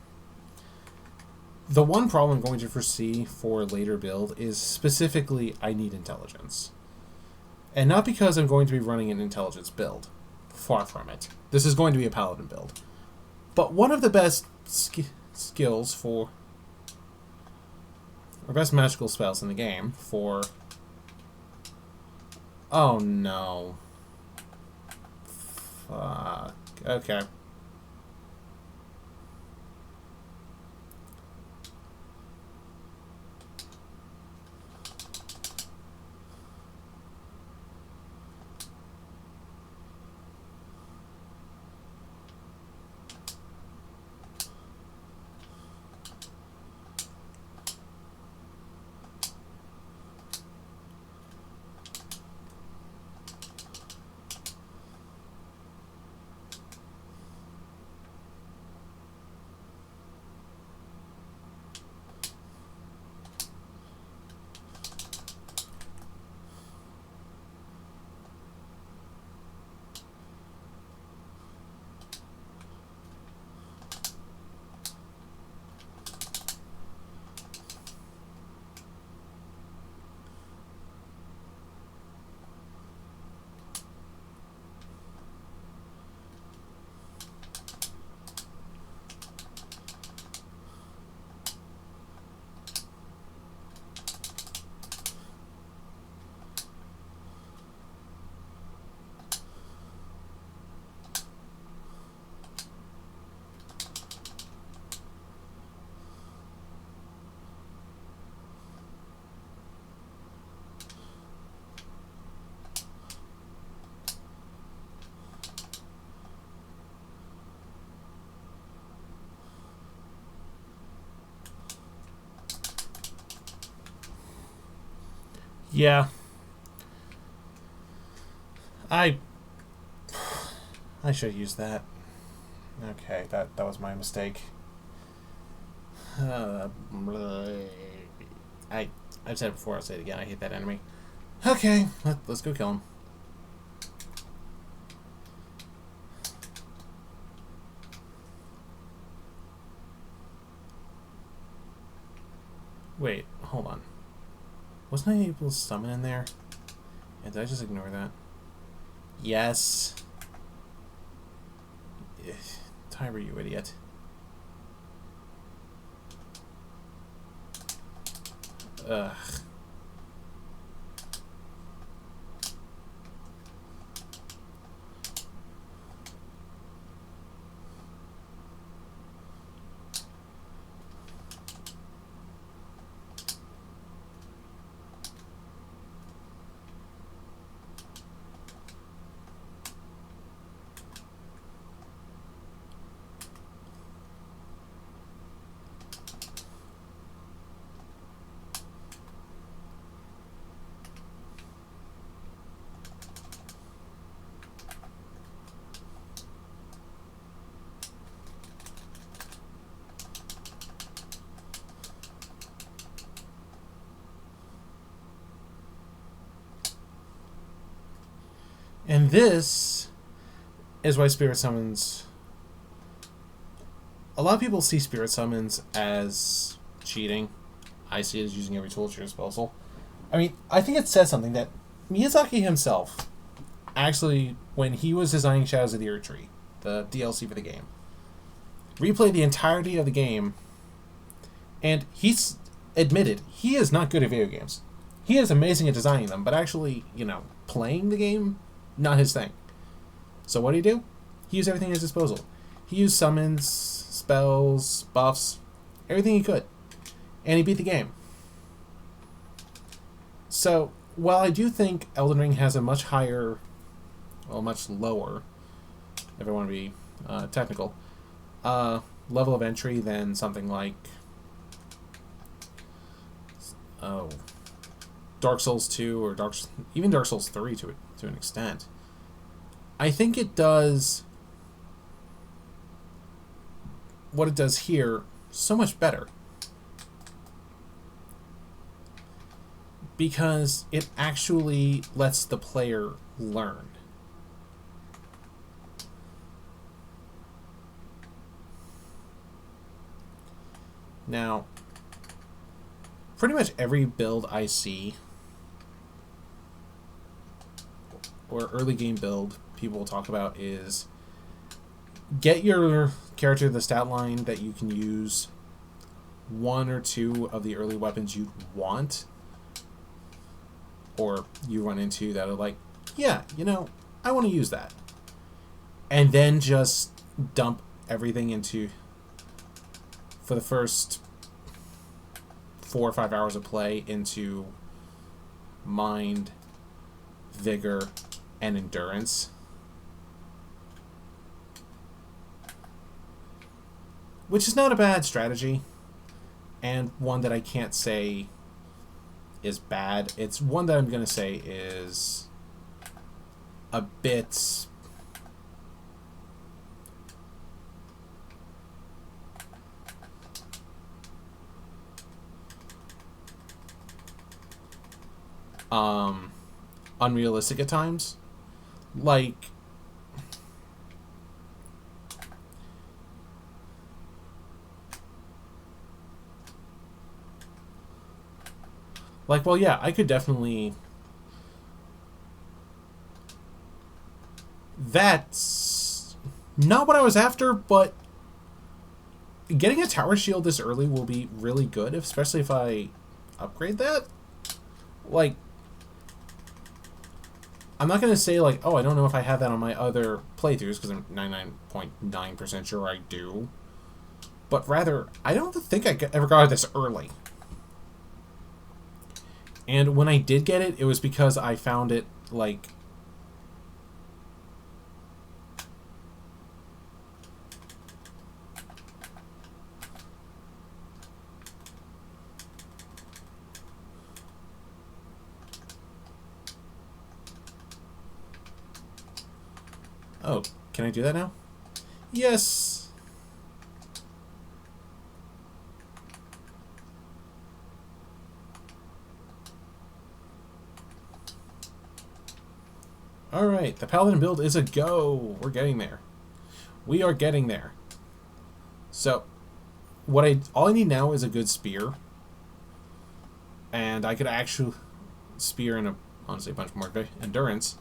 one problem I'm going to foresee for a later build is specifically I need intelligence. And not because I'm going to be running an intelligence build. Far from it. This is going to be a paladin build. But one of the best skills for... or best magical spells in the game for... Oh no. Fuck. Okay. Yeah. I I should use that. Okay, that was my mistake. I've said it before, I'll say it again. I hate that enemy. Okay, let's go kill him. Wait, hold on. Wasn't I able to summon in there? Yeah, did I just ignore that? Yes. Tyra, you idiot. Ugh. And this is why Spirit Summons... A lot of people see Spirit Summons as cheating. I see it as using every tool at your disposal. I mean, I think it says something that Miyazaki himself, actually, when he was designing Shadows of the Erdtree, the DLC for the game, replayed the entirety of the game, and he's admitted he is not good at video games. He is amazing at designing them, but actually, playing the game, not his thing. So what did he do? He used everything at his disposal. He used summons, spells, buffs, everything he could. And he beat the game. So, while I do think Elden Ring has a much higher, well, much lower, if I want to be technical, level of entry than something like Dark Souls 2 or even Dark Souls 3 to an extent, I think it does what it does here so much better. Because it actually lets the player learn. Now, pretty much every build I see, or early game build people will talk about, is get your character to the stat line that you can use one or two of the early weapons you want, or you run into that are like, yeah, I want to use that. And then just dump everything into, for the first 4 or 5 hours of play, into mind, vigor, and endurance. Which is not a bad strategy, and one that I can't say is bad. It's one that I'm going to say is a bit unrealistic at times. Like, well, yeah, I could definitely... That's not what I was after, but getting a tower shield this early will be really good, especially if I upgrade that. Like, I'm not going to say, like, oh, I don't know if I have that on my other playthroughs, because I'm 99.9% sure I do. But rather, I don't think I ever got it this early. And when I did get it, it was because I found it, like... Oh, can I do that now? Yes! Alright, the Paladin build is a go! We're getting there. We are getting there. So, all I need now is a good spear. And I could actually spear and honestly a bunch more endurance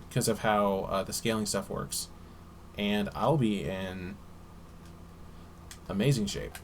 because of how the scaling stuff works. And I'll be in amazing shape.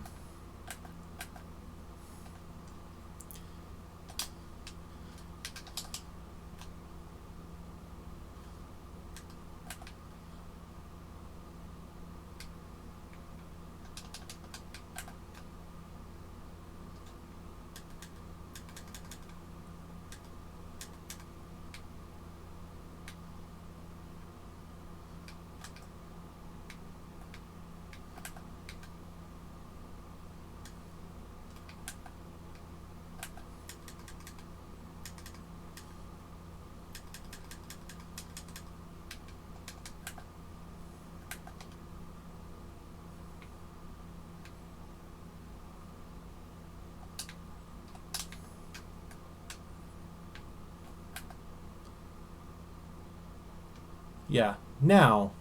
Yeah, now,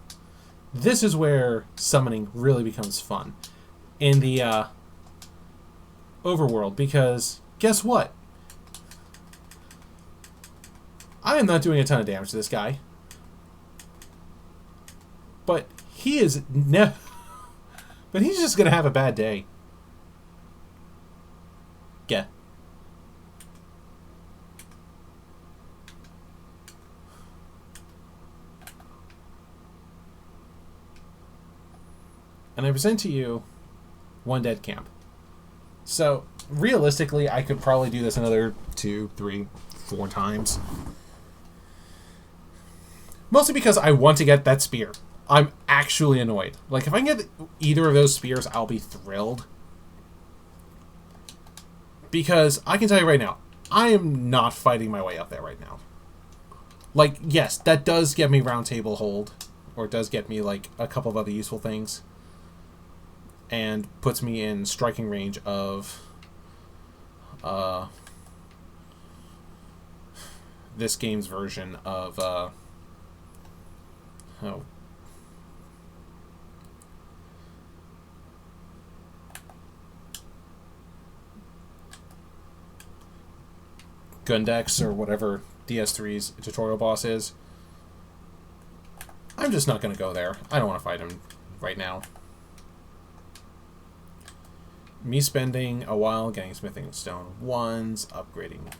this is where summoning really becomes fun in the overworld, because guess what? I am not doing a ton of damage to this guy. But he is but he's just gonna have a bad day. Yeah. And I present to you one dead camp. So, realistically, I could probably do this another 2, 3, 4 times. Mostly because I want to get that spear. I'm actually annoyed. Like, if I can get either of those spears, I'll be thrilled. Because, I can tell you right now, I am not fighting my way up there right now. Like, yes, that does get me round table hold. Or it does get me, like, a couple of other useful things. And puts me in striking range of this game's version of Gundex or whatever DS3's tutorial boss is. I'm just not going to go there. I don't want to fight him right now. Me spending a while getting smithing stone 1s, upgrading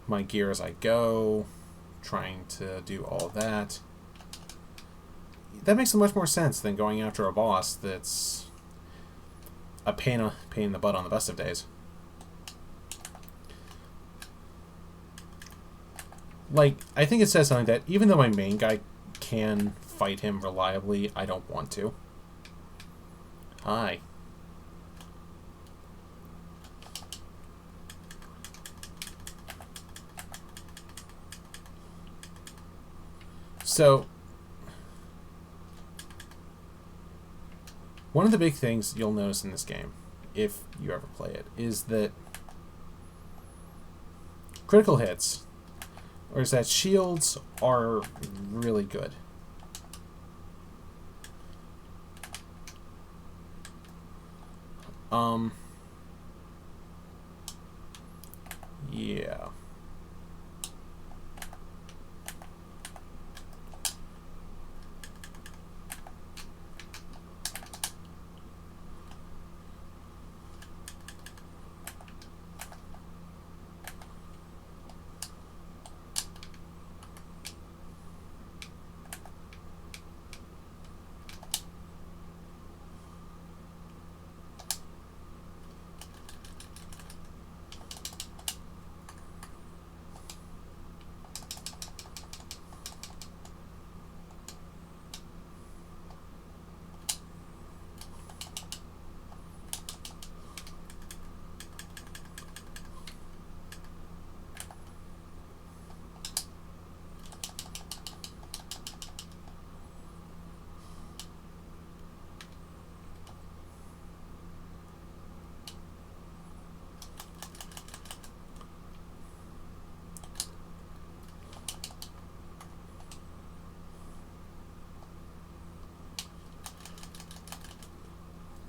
my gear as I go, trying to do all that. That makes much more sense than going after a boss that's a pain in the butt on the best of days. Like, I think it says something that even though my main guy can fight him reliably, I don't want to. Hi. So, one of the big things you'll notice in this game, if you ever play it, is that critical hits, or is that shields are really good. Yeah.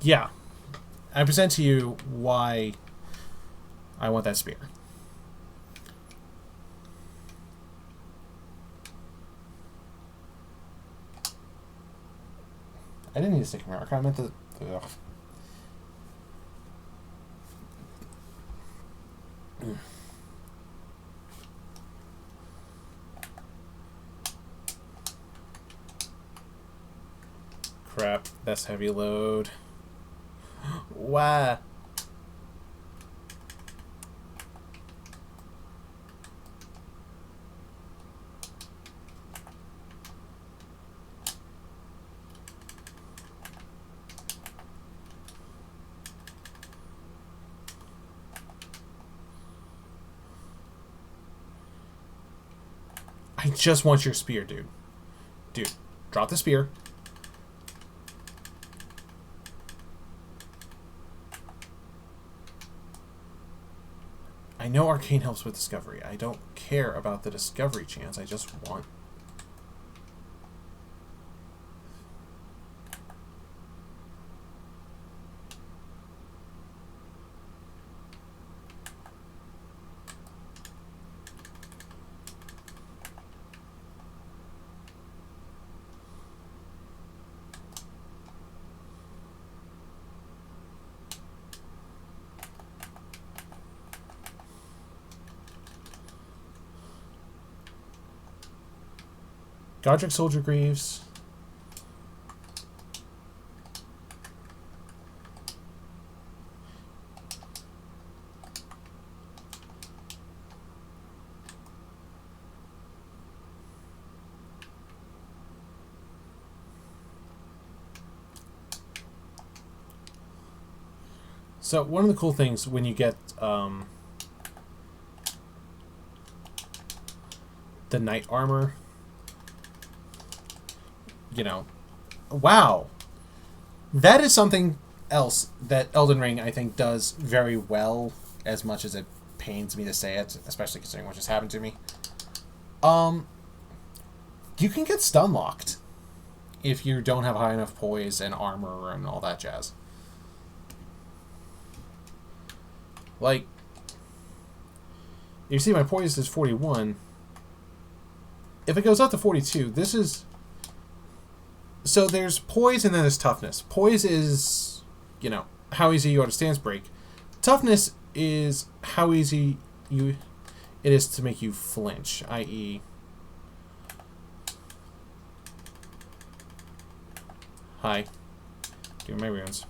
yeah, I present to you why I want that spear. I didn't need to stick America. I meant the. Ugh. Crap, that's heavy load. Why? I just want your spear, dude. Dude, drop the spear. I know arcane helps with discovery. I don't care about the discovery chance. I just want... Godric Soldier Greaves. So one of the cool things when you get the knight armor, you know, wow, that is something else that Elden Ring I think does very well, as much as it pains me to say it, especially considering what just happened to me. You can get stun locked if you don't have high enough poise and armor and all that jazz. Like, you see my poise is 41. If it goes up to 42, this is... So there's poise and then there's toughness. Poise is, you know, how easy you are to stance break. Toughness is how easy it is to make you flinch, i.e. Hi. Doing my runes.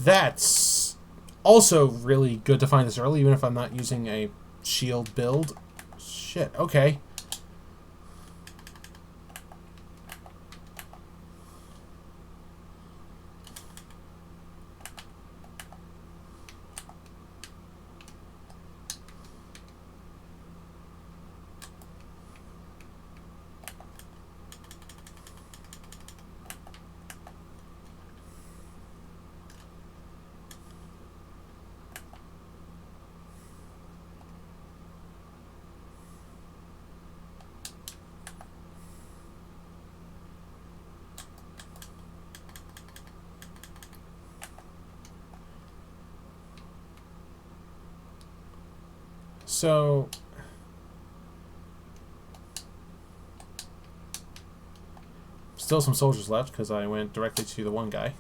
That's also really good to find this early, even if I'm not using a shield build. Shit, okay. So still some soldiers left because I went directly to the one guy.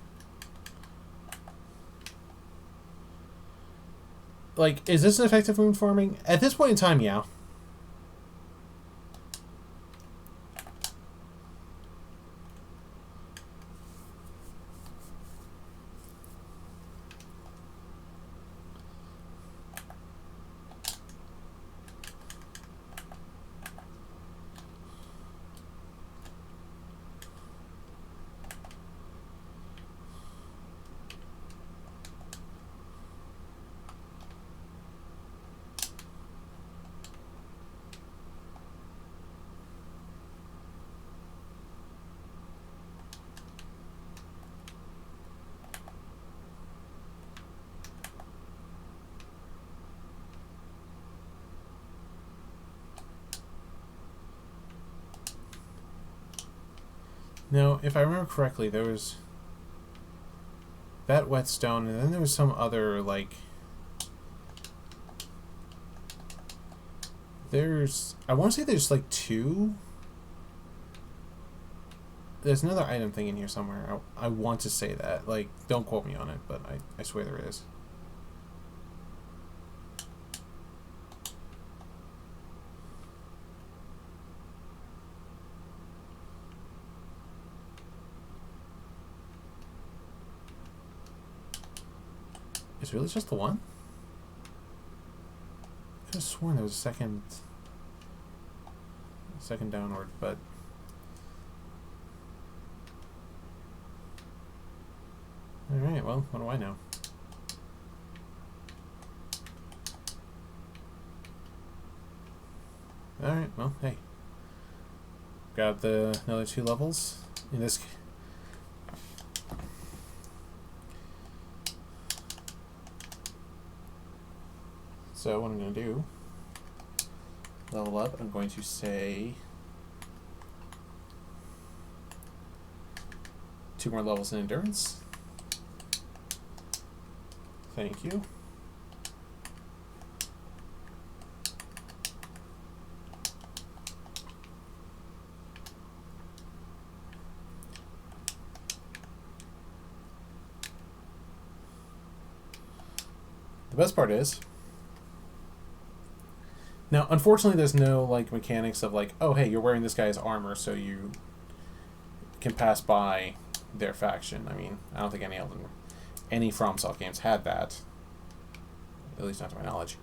Like, is this an effective rune farming? At this point in time, yeah. Now, if I remember correctly, there was that whetstone, and then there was some other, like... I want to say there's, like, 2... There's another item thing in here somewhere. I want to say that. Like, don't quote me on it, but I swear there is. It's really just the one? I could have sworn there was a second downward, but... Alright, well, what do I know? Alright, well, hey. Got the another 2 levels in this... So what I'm going to do, level up, I'm going to say 2 more levels in endurance. Thank you. The best part is, now, unfortunately, there's no, like, mechanics of, like, oh, hey, you're wearing this guy's armor, so you can pass by their faction. I mean, I don't think any FromSoft games had that. At least not to my knowledge.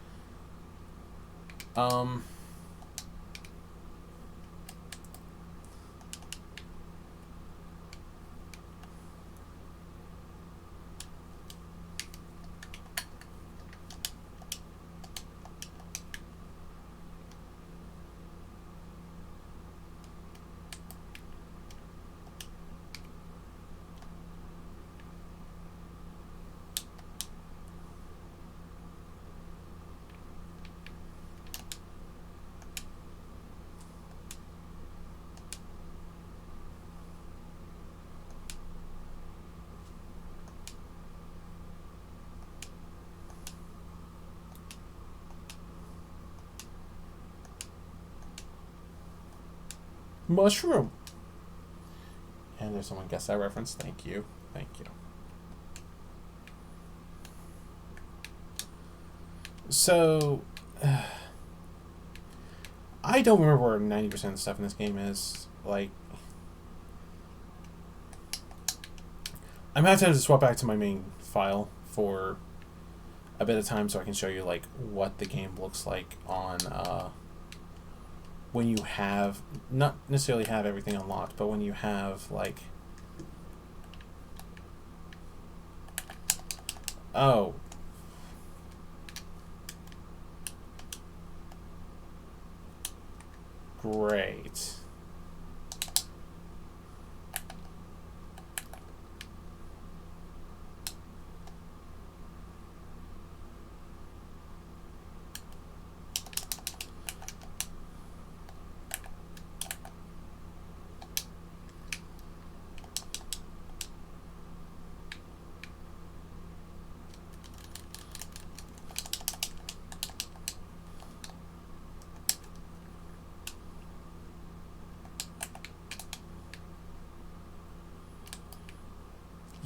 Mushroom. And there's someone guessed that reference. Thank you. Thank you. So, I don't remember where 90% of the stuff in this game is. Like, I'm going to have to swap back to my main file for a bit of time so I can show you, like, what the game looks like on, when you have, not necessarily have everything unlocked, but when you have, like, oh, great.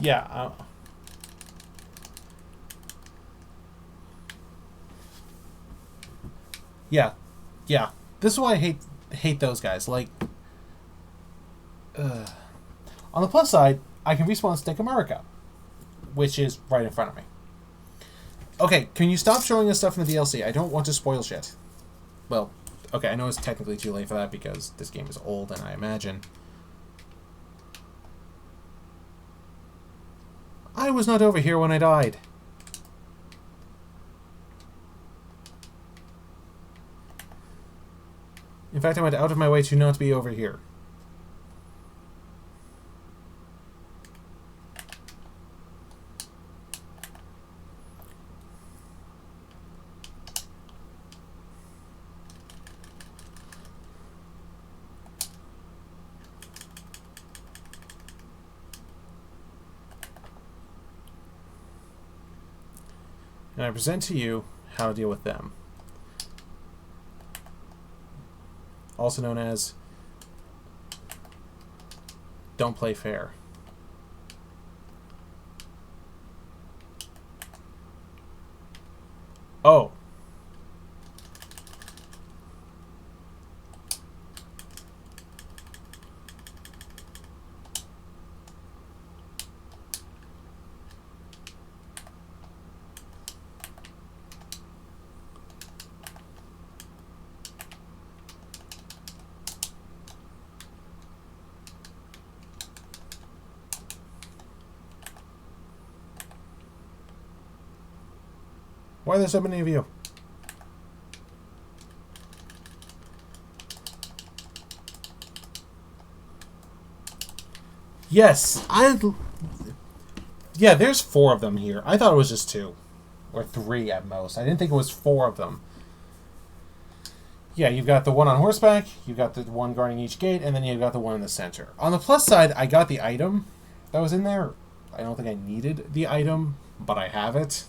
Yeah. Yeah. Yeah. This is why I hate those guys. Like, on the plus side, I can respawn Stick America, which is right in front of me. Okay, can you stop showing us stuff in the DLC? I don't want to spoil shit. Well, okay, I know it's technically too late for that because this game is old, and I imagine... I was not over here when I died. In fact, I went out of my way to not be over here. And I present to you how to deal with them. Also known as don't play fair. Oh. Why are there so many of you? Yes, yeah, there's 4 of them here. I thought it was just 2. Or 3 at most. I didn't think it was 4 of them. Yeah, you've got the one on horseback, you've got the one guarding each gate, and then you've got the one in the center. On the plus side, I got the item that was in there. I don't think I needed the item, but I have it.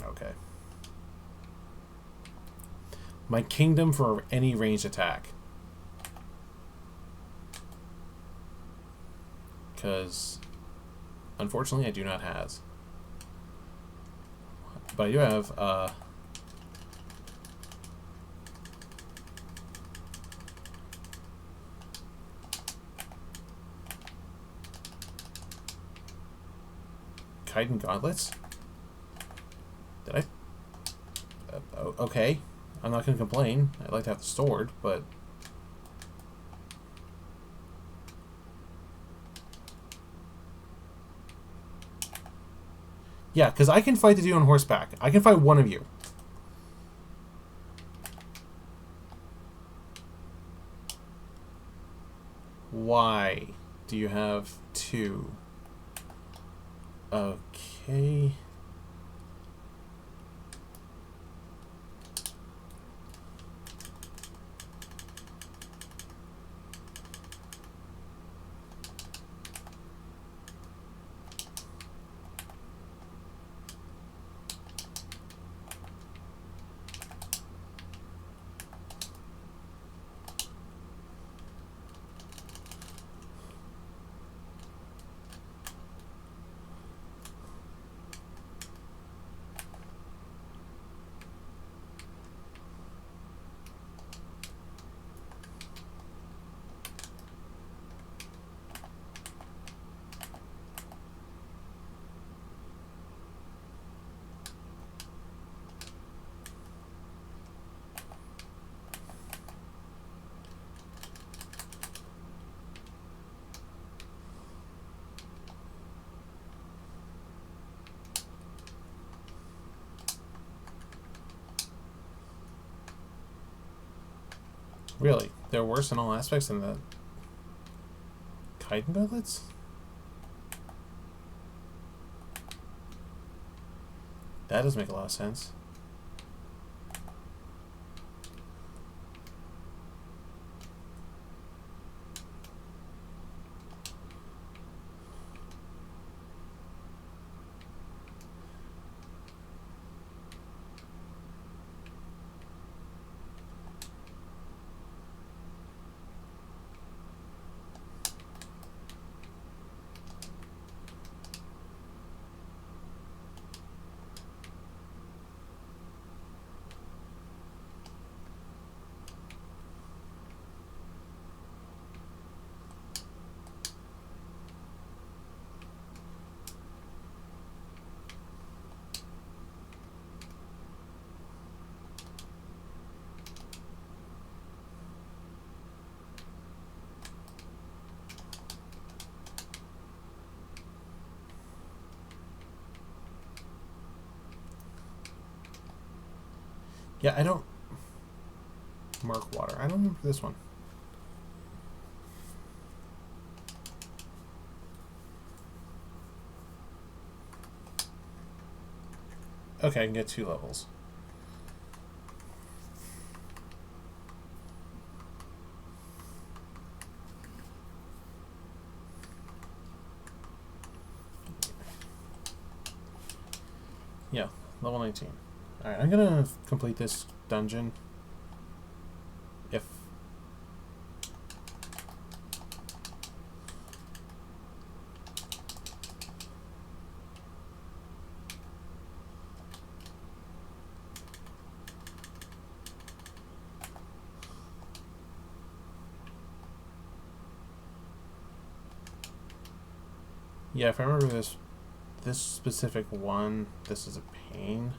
Okay. My kingdom for any ranged attack. Because, unfortunately, I do not have. But I do have, Kite gauntlets? Did I? Okay. I'm not going to complain. I'd like to have the sword, but... Yeah, because I can fight the dude on horseback. I can fight one of you. Why do you have 2? Okay. Really? They're worse in all aspects than the chitin gauntlets? That doesn't make a lot of sense. Yeah, I don't... Mark water. I don't remember this one. Okay, I can get 2 levels. Yeah, level 19. Alright, I'm gonna complete this dungeon. If... Yeah, if I remember this specific one, this is a pain.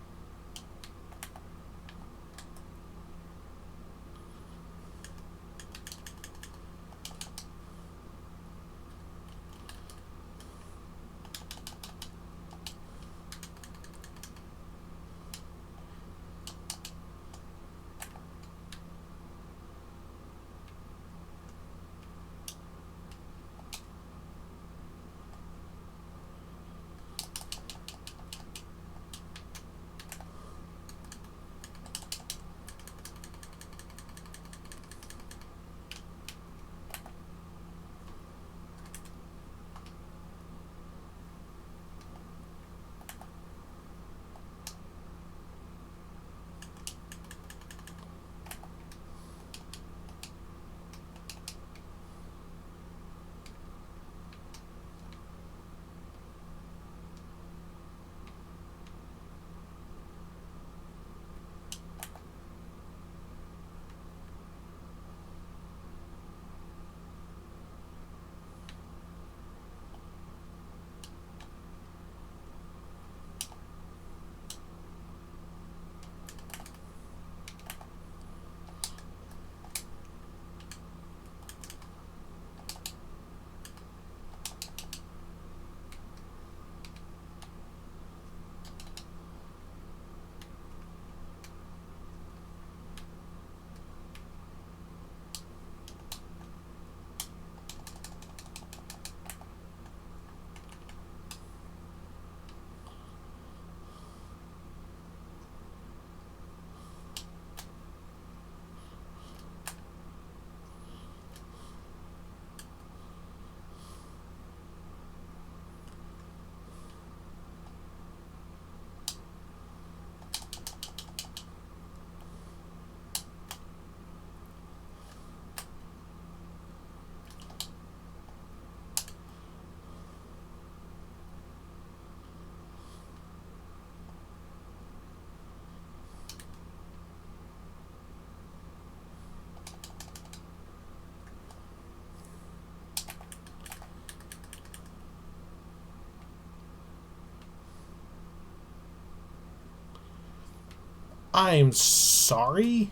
I'm sorry?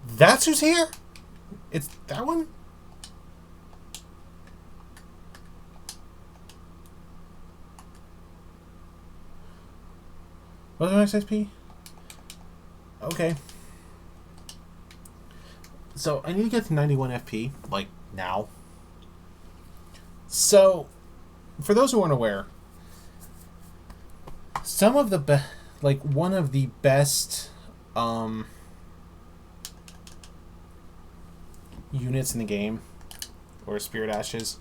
That's who's here? It's that one? What's the max XP? Okay. So, I need to get to 91 FP, like, now. So, for those who aren't aware, some of the one of the best units in the game, or Spirit Ashes,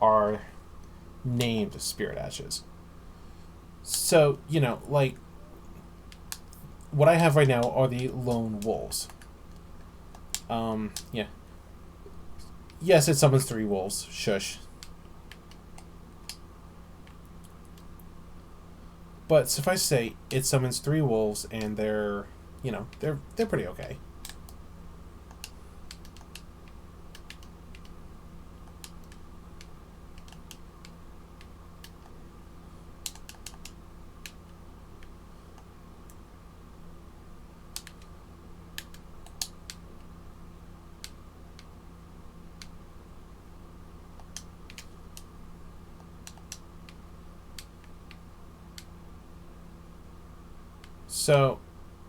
are named Spirit Ashes. So, you know, like, what I have right now are the Lone Wolves. Yeah. Yes, it summons 3 wolves. Shush. But suffice to say, it summons 3 wolves, and they're, you know, they're pretty okay. So,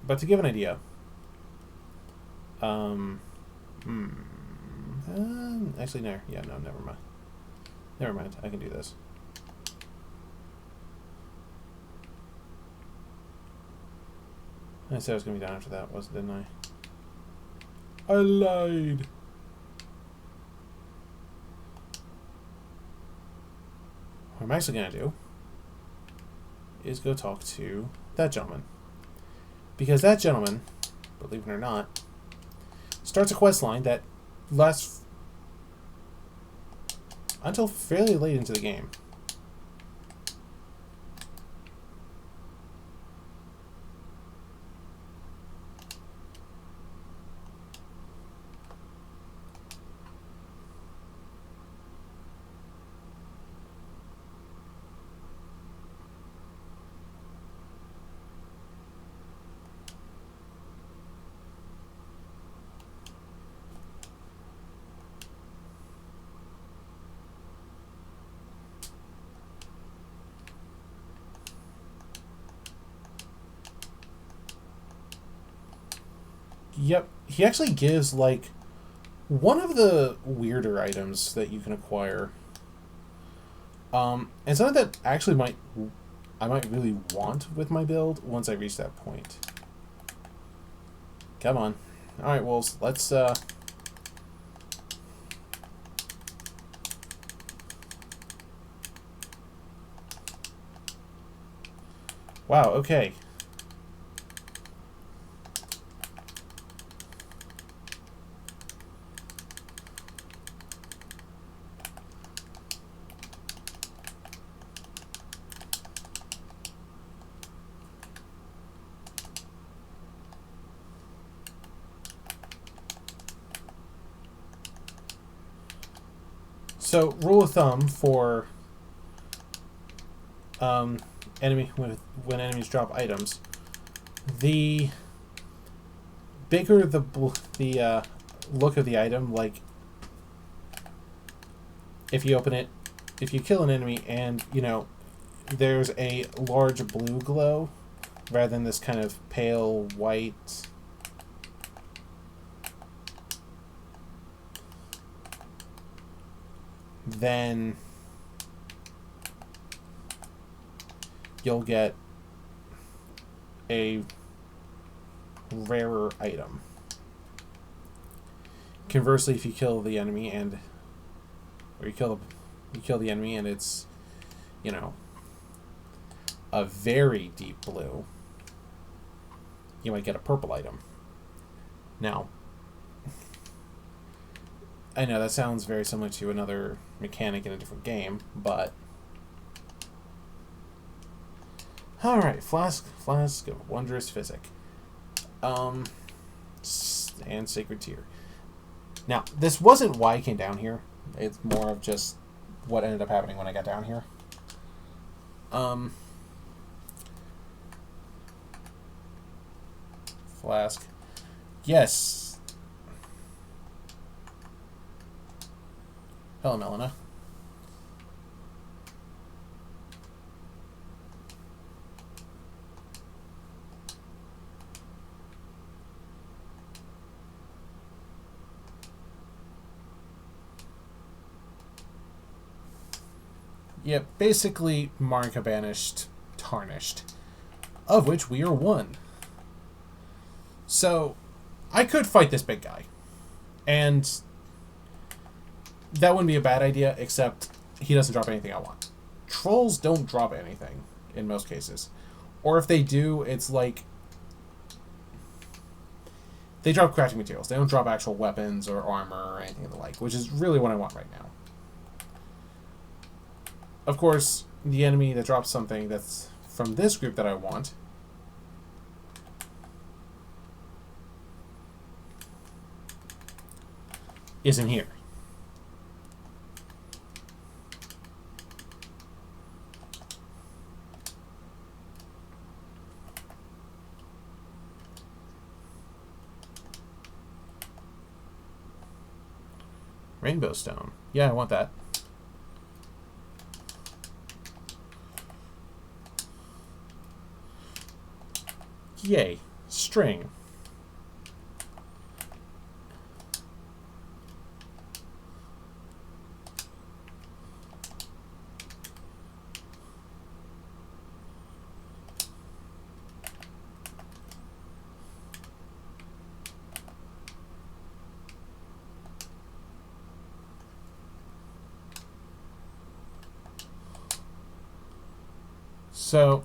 but to give an idea, actually, no, yeah, no, never mind. Never mind, I can do this. I said I was going to be down after that, didn't I? I lied. What I'm actually going to do is go talk to that gentleman. Because that gentleman, believe it or not, starts a quest line that lasts until fairly late into the game. Yep, he actually gives, like, one of the weirder items that you can acquire. And something that actually I might really want with my build once I reach that point. Come on. Alright, wolves, let's, wow, okay. So, rule of thumb for when enemies drop items, the bigger the look of the item, like if you open it, if you kill an enemy and, you know, there's a large blue glow rather than this kind of pale white, then you'll get a rarer item. Conversely, if you kill the enemy you kill the enemy and it's, you know, a very deep blue, you might get a purple item. Now, I know that sounds very similar to another mechanic in a different game, but alright, flask of wondrous physic. And sacred tear. Now, this wasn't why I came down here. It's more of just what ended up happening when I got down here. Flask. Yes. Hello, Melina. Yeah, basically Marika banished, tarnished, of which we are one. So, I could fight this big guy, and that wouldn't be a bad idea, except he doesn't drop anything I want. Trolls don't drop anything, in most cases. Or if they do, it's like, they drop crafting materials. They don't drop actual weapons or armor or anything of the like, which is really what I want right now. Of course, the enemy that drops something that's from this group that I want isn't here. Rainbow stone. Yeah, I want that. Yay. String. So,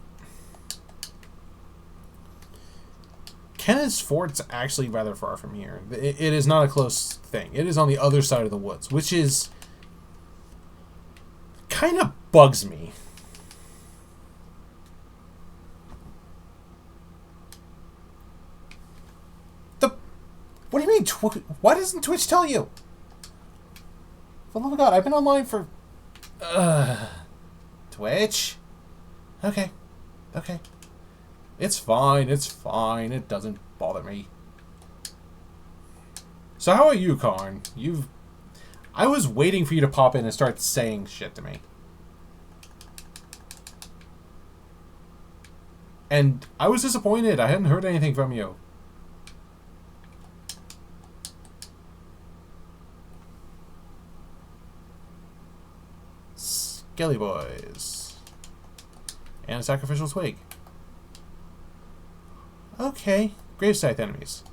Kenneth's Fort's actually rather far from here. It is not a close thing. It is on the other side of the woods, which is kind of bugs me. What do you mean? Why doesn't Twitch tell you? For the love of God, I've been online for... Twitch? Okay. Okay. It's fine. It's fine. It doesn't bother me. So how are you, Karn? I was waiting for you to pop in and start saying shit to me. And I was disappointed. I hadn't heard anything from you. Skelly boys. And a sacrificial twig. Okay. Gravescythe enemies.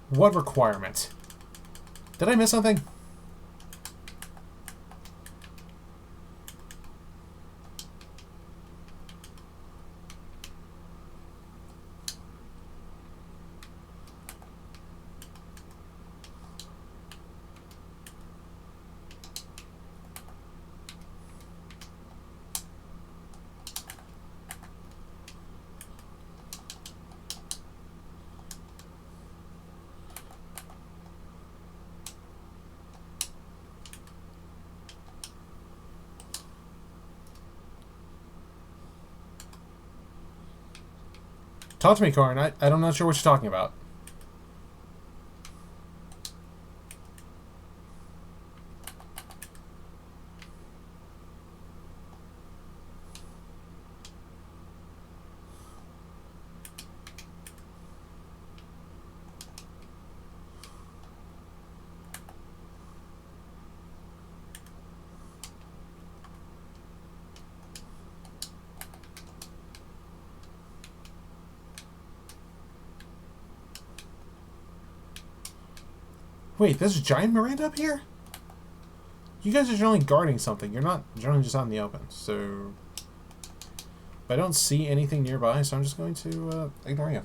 What requirement? Did I miss something? Talk to me, Karn. I'm not sure what you're talking about. Wait, there's a giant Miranda up here? You guys are generally guarding something. You're not generally just out in the open. So, I don't see anything nearby, so I'm just going to ignore you.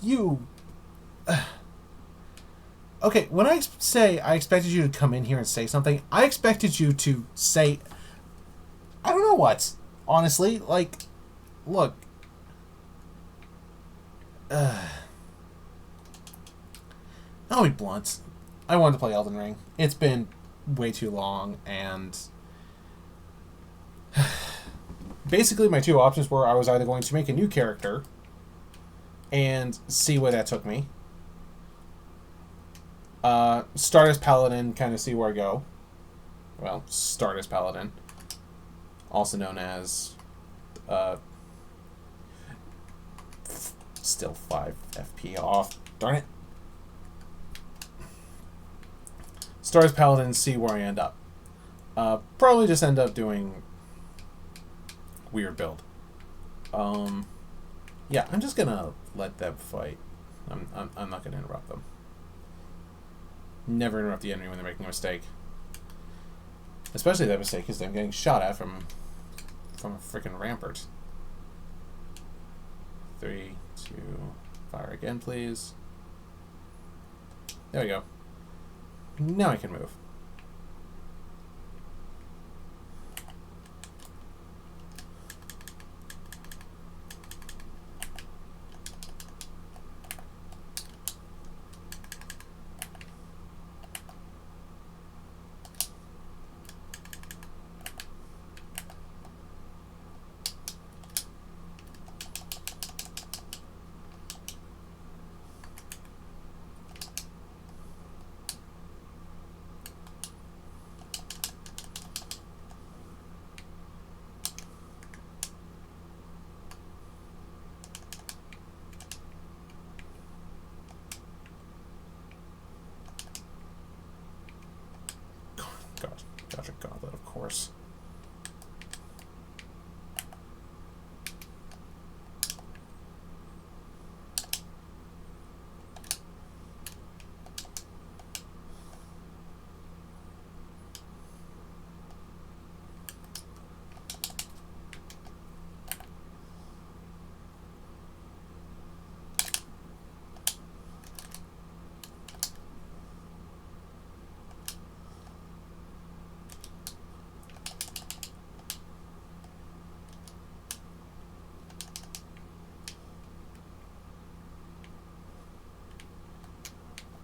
You... Okay, when I say I expected you to come in here and say something, I expected you to say... I don't know what. Honestly, like... Look. I'll be blunt. I wanted to play Elden Ring. It's been way too long, and... Basically, my two options were I was either going to make a new character and see where that took me. Start as Paladin, kind of see where I go. Well, start as Paladin. Also known as... Still 5 FP off. Darn it. Start as Paladin, see where I end up. Probably just end up doing weird build. Yeah, I'm just gonna let them fight. I'm not gonna interrupt them. Never interrupt the enemy when they're making a mistake. Especially that mistake is them getting shot at from a freaking rampart. 3, 2, fire again, please. There we go. Now I can move.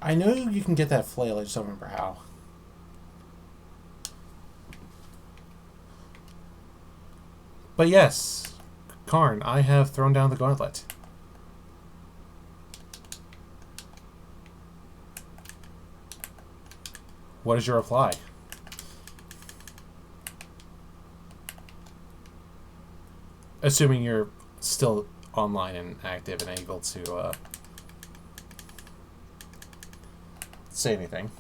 I know you can get that flail, I just don't remember how. But yes, Karn, I have thrown down the gauntlet. What is your reply? Assuming you're still online and active and able to say anything.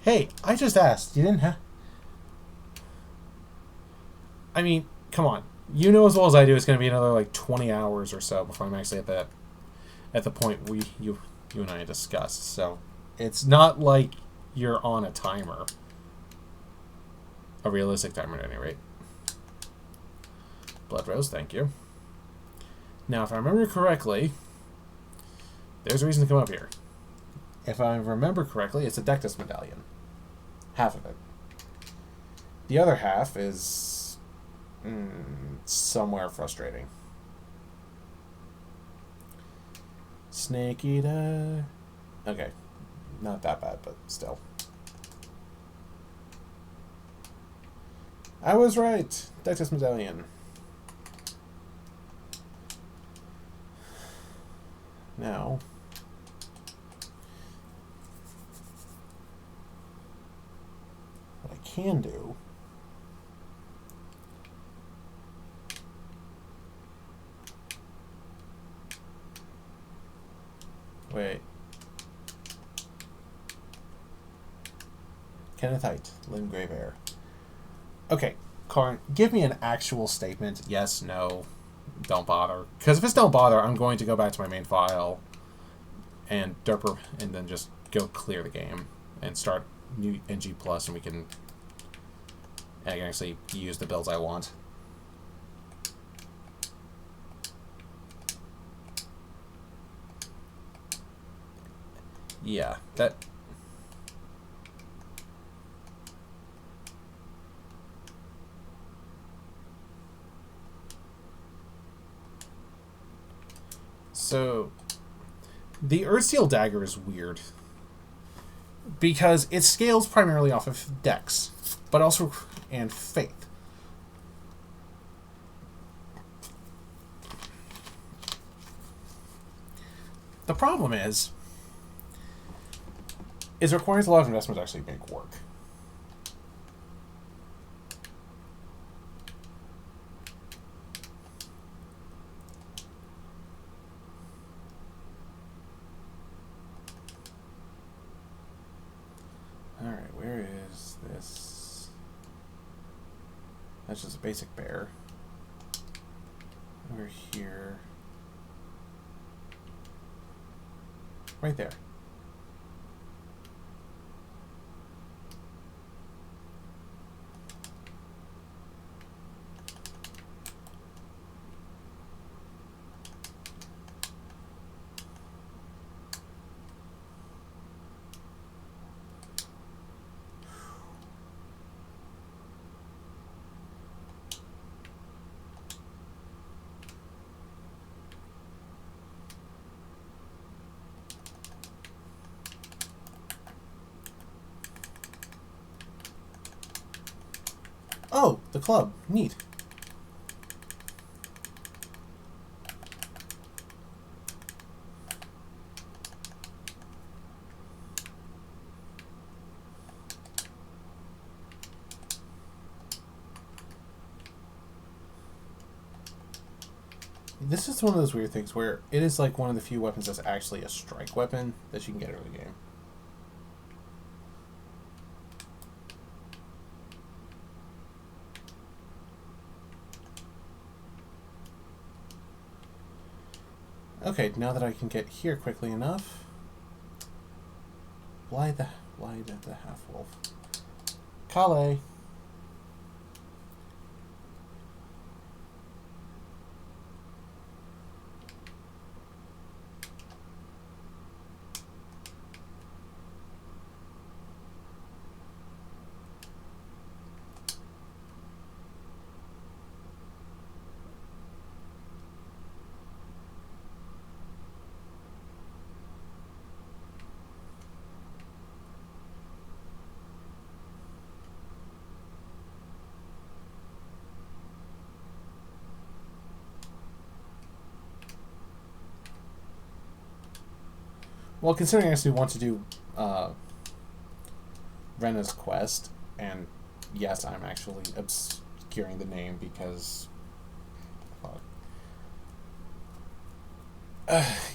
Hey, I just asked. You didn't have... I mean, come on. You know as well as I do it's going to be another, like, 20 hours or so before I'm actually at the point you and I discussed. So, it's not like you're on a timer. A realistic timer, at any rate. Blood Rose, thank you. Now, if I remember correctly, there's a reason to come up here. If I remember correctly, it's a Dectus medallion. Half of it. The other half is somewhere frustrating. Snake Eater. Okay. Not that bad, but still. I was right. Dectus medallion. Now... can do wait Kennethite, Limgrave Air. Okay, Karn, give me an actual statement. Yes, no, don't bother. Because if it's don't bother, I'm going to go back to my main file and derp and then just go clear the game and start new NG plus, and I can actually use the builds I want. Yeah, that... So, the Earthsteel Dagger is weird. Because it scales primarily off of Dex, but also... and Faith. The problem is it requires a lot of investment to actually make work. Alright, where is this? That's just a basic bear. Over here. Right there. Oh, the club. Neat. This is one of those weird things where it is like one of the few weapons that's actually a strike weapon that you can get early game. Okay, now that I can get here quickly enough. Why the half-wolf? Kale. Well, considering I actually want to do Rena's quest, and yes, I'm actually obscuring the name because...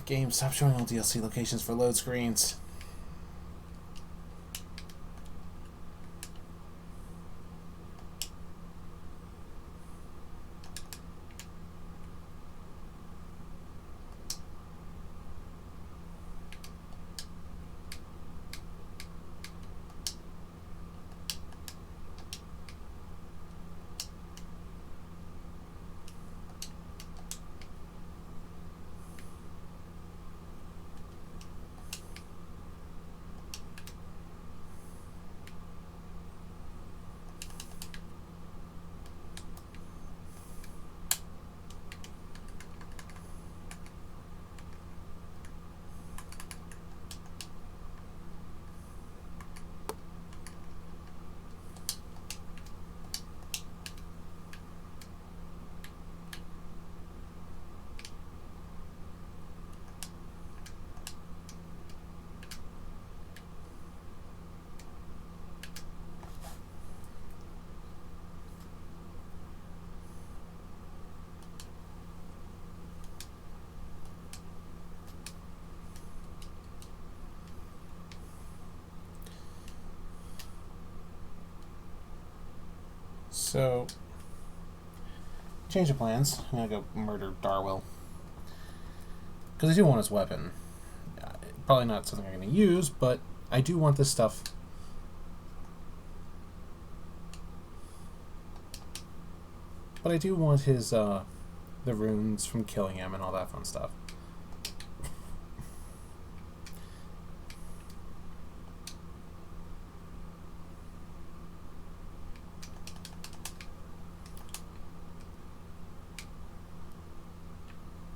game, stop showing all DLC locations for load screens. So, change of plans. I'm gonna go murder Darwell. Because I do want his weapon. Probably not something I'm gonna use, but I do want this stuff. But I do want his, the runes from killing him and all that fun stuff.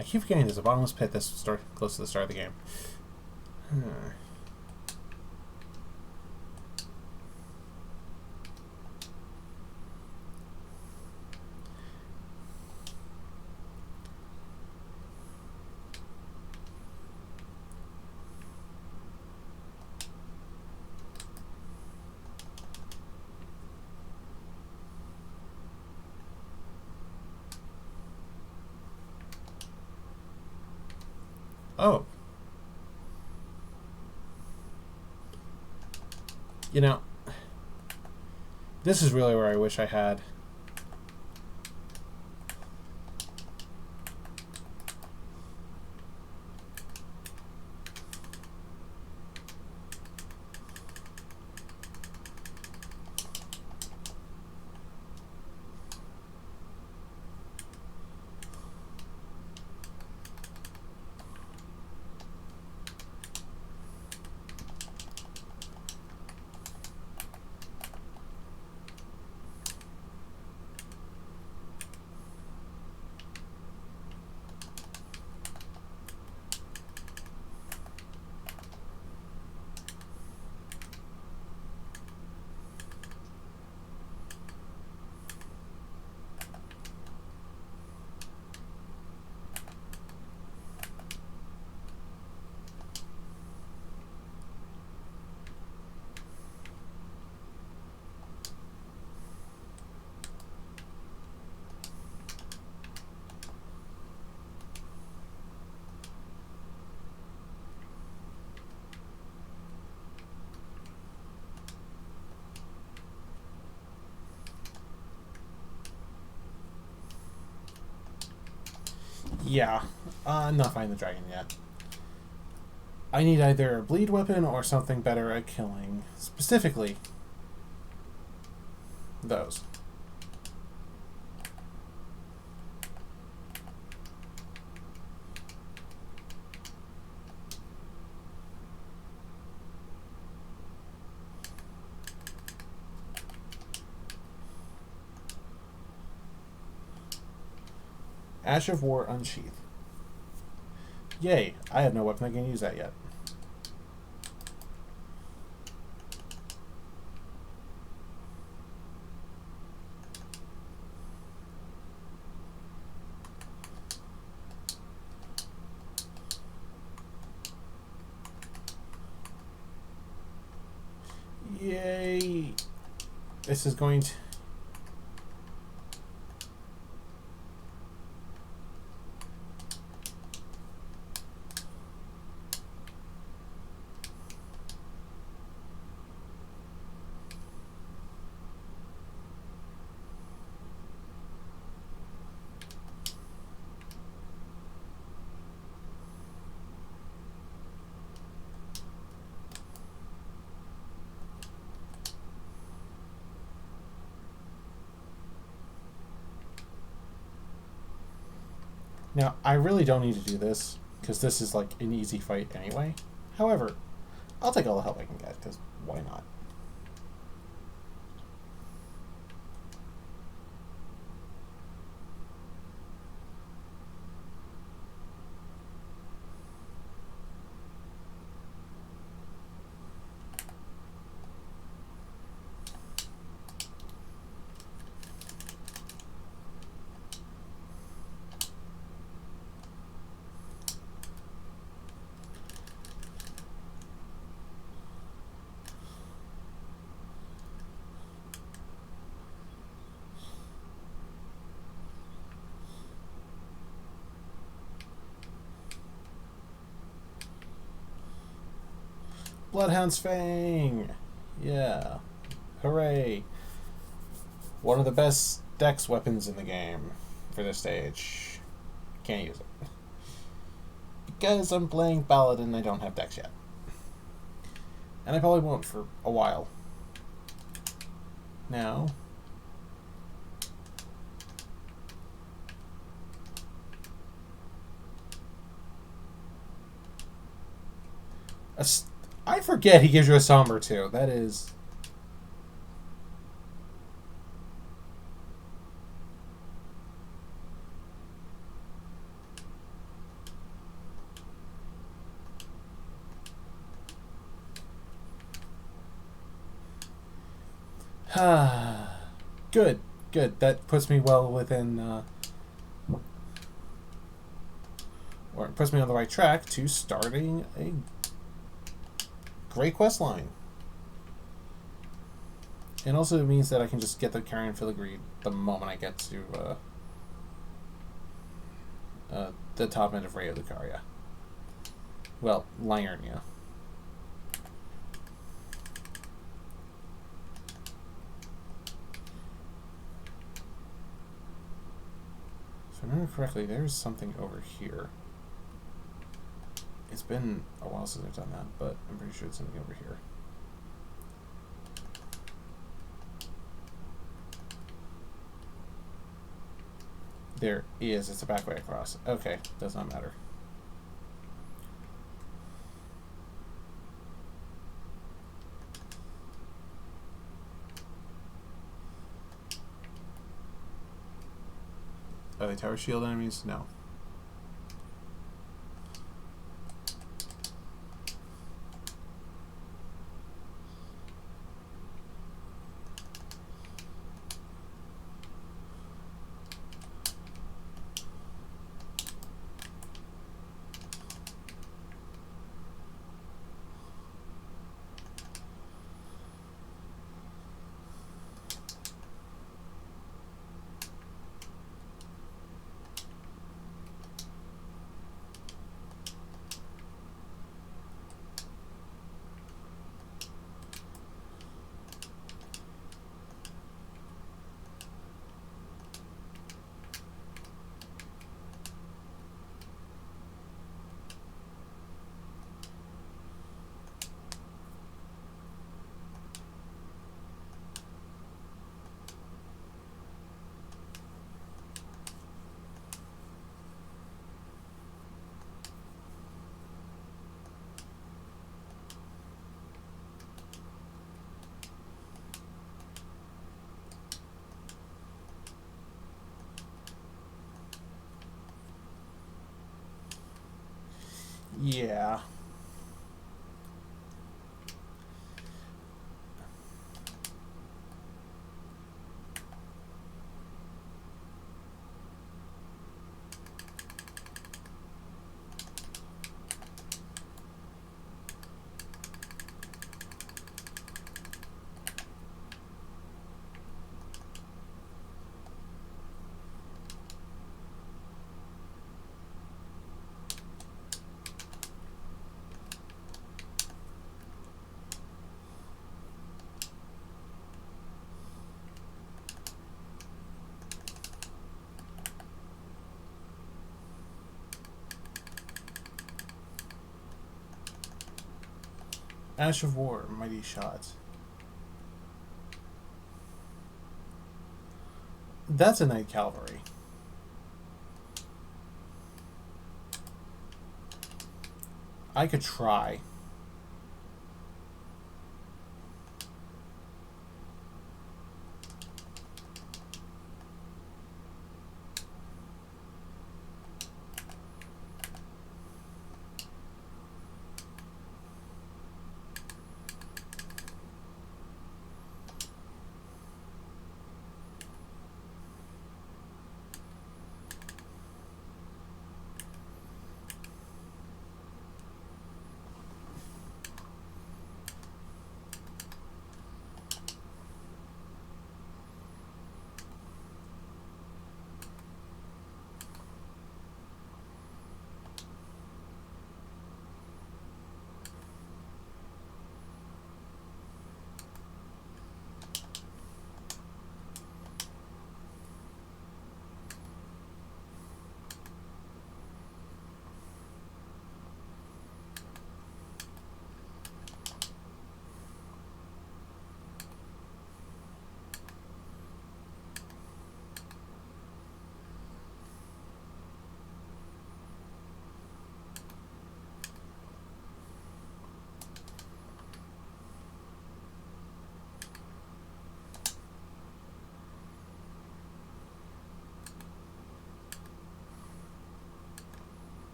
I keep forgetting there's a bottomless pit that's close to the start of the game. Oh. You know, this is really where I wish I had. Yeah, I'm not finding the dragon yet. I need either a bleed weapon or something better at killing. Specifically, those. Ash of War Unsheath. Yay, I have no weapon I can use that yet. Yay! This is going to... Now, I really don't need to do this, because this is like an easy fight anyway. However, I'll take all the help I can get, because why not? Bloodhound's Fang! Yeah. Hooray! One of the best dex weapons in the game for this stage. Can't use it. Because I'm playing Paladin, I don't have dex yet. And I probably won't for a while. Now... I forget he gives you a somber too. That is... Good, good. That puts me well within... or it puts me on the right track to starting a great quest line. And also it means that I can just get the Carrion Filigree the moment I get to the top end of Raya Lucaria. Well, Liurnia. If I remember correctly, there's something over here. It's been a while since I've done that, but I'm pretty sure it's something over here. There is. It's a back way across. Okay, does not matter. Are they tower shield enemies? No. Yeah. Ash of War, mighty shot. That's a Knight Cavalry. I could try.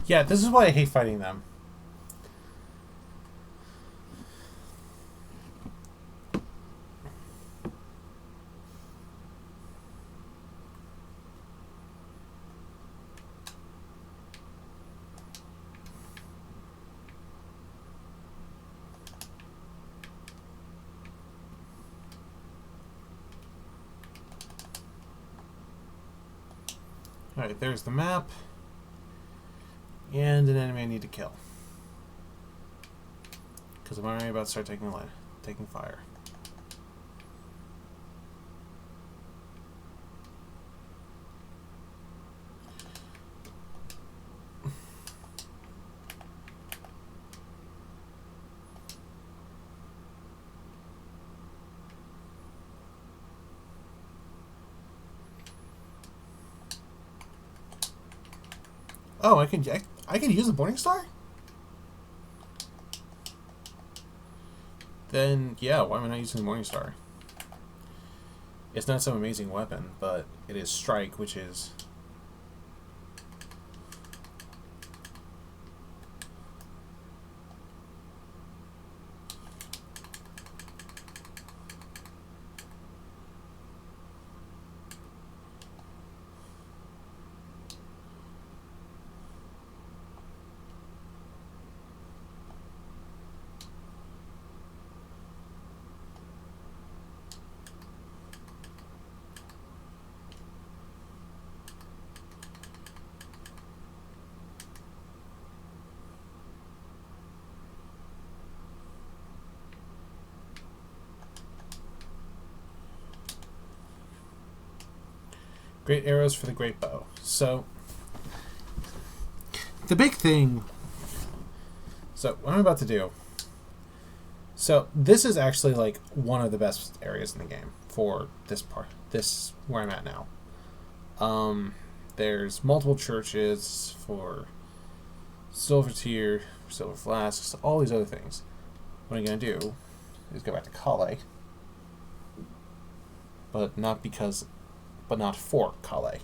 Yeah, this is why I hate fighting them. Alright, there's the map. And an enemy I need to kill. Because I'm already about to start taking fire. Oh, I can use the Morning Star? Then, yeah, why am I not using the Morning Star? It's not some amazing weapon, but it is Strike, which is... Great arrows for the great bow. So, the big thing... So, what I'm about to do... So, this is actually, like, one of the best areas in the game for this part. This, where I'm at now. There's multiple churches for silver tier, silver flasks, all these other things. What I'm going to do is go back to Kale. but not because, but not for Kale.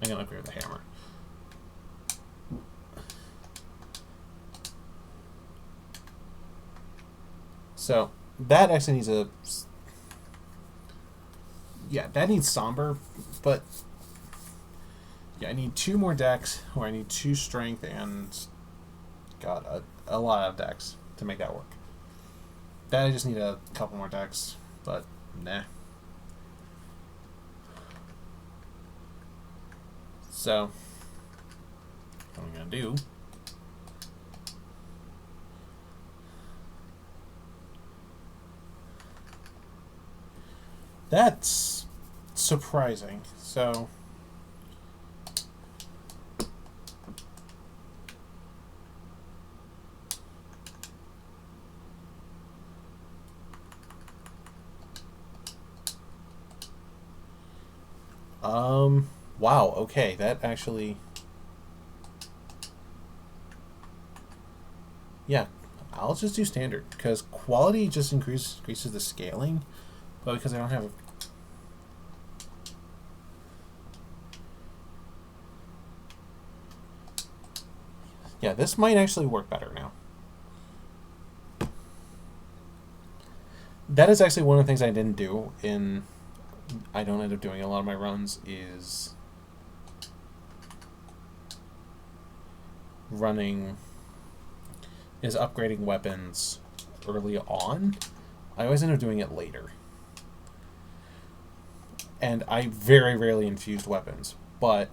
I'm gonna upgrade the hammer. So that actually needs a, yeah, that needs somber, but yeah, I need 2 more decks, or I need 2 strength and God, a lot of decks to make that work. That I just need a couple more decks, but nah. So what I'm gonna do, that's surprising. So wow, okay, that actually, yeah, I'll just do standard, because quality just increases the scaling, but because I don't have a, yeah, this might actually work better now. That is actually one of the things I didn't do in, I don't end up doing a lot of my runs, is upgrading weapons early on. I always end up doing it later. And I very rarely infused weapons, but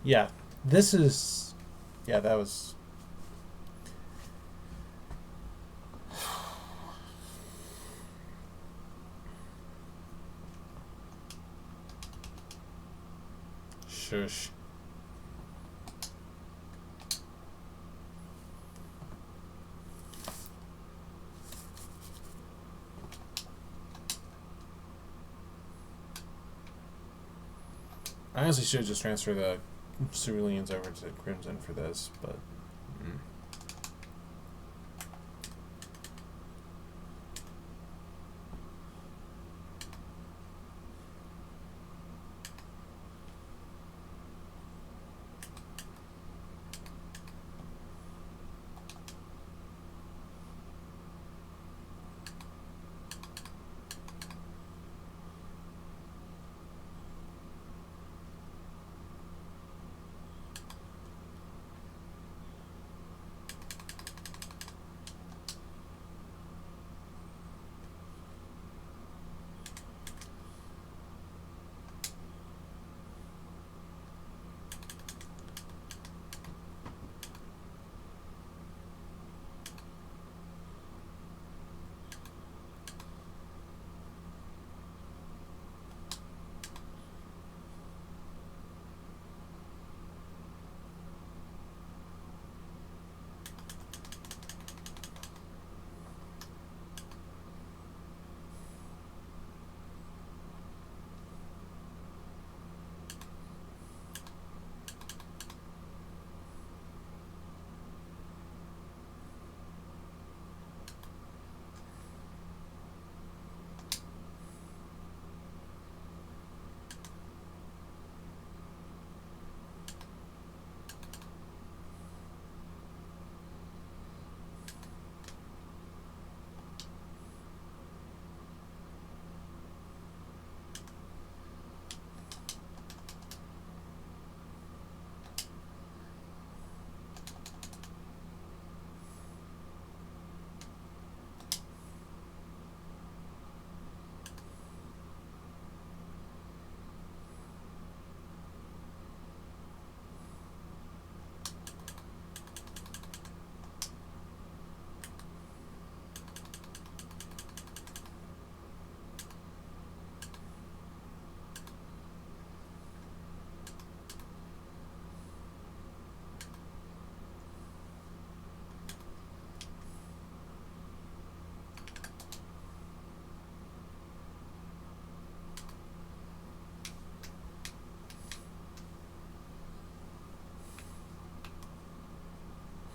yeah, this is, yeah, that was, shush. I honestly should just transfer the Ceruleans over to Crimson for this, but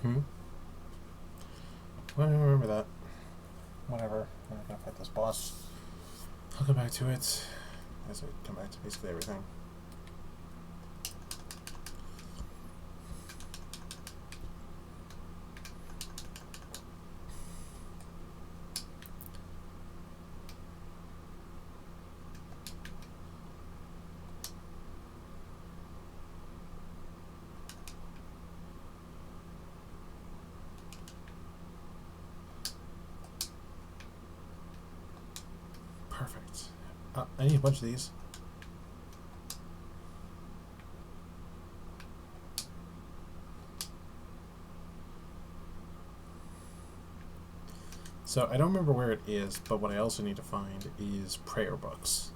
Hmm. Well, I don't remember that. Whatever. I'm not gonna fight this boss. I'll come back to it as I come back to basically everything. Perfect. I need a bunch of these. So I don't remember where it is, but what I also need to find is prayer books,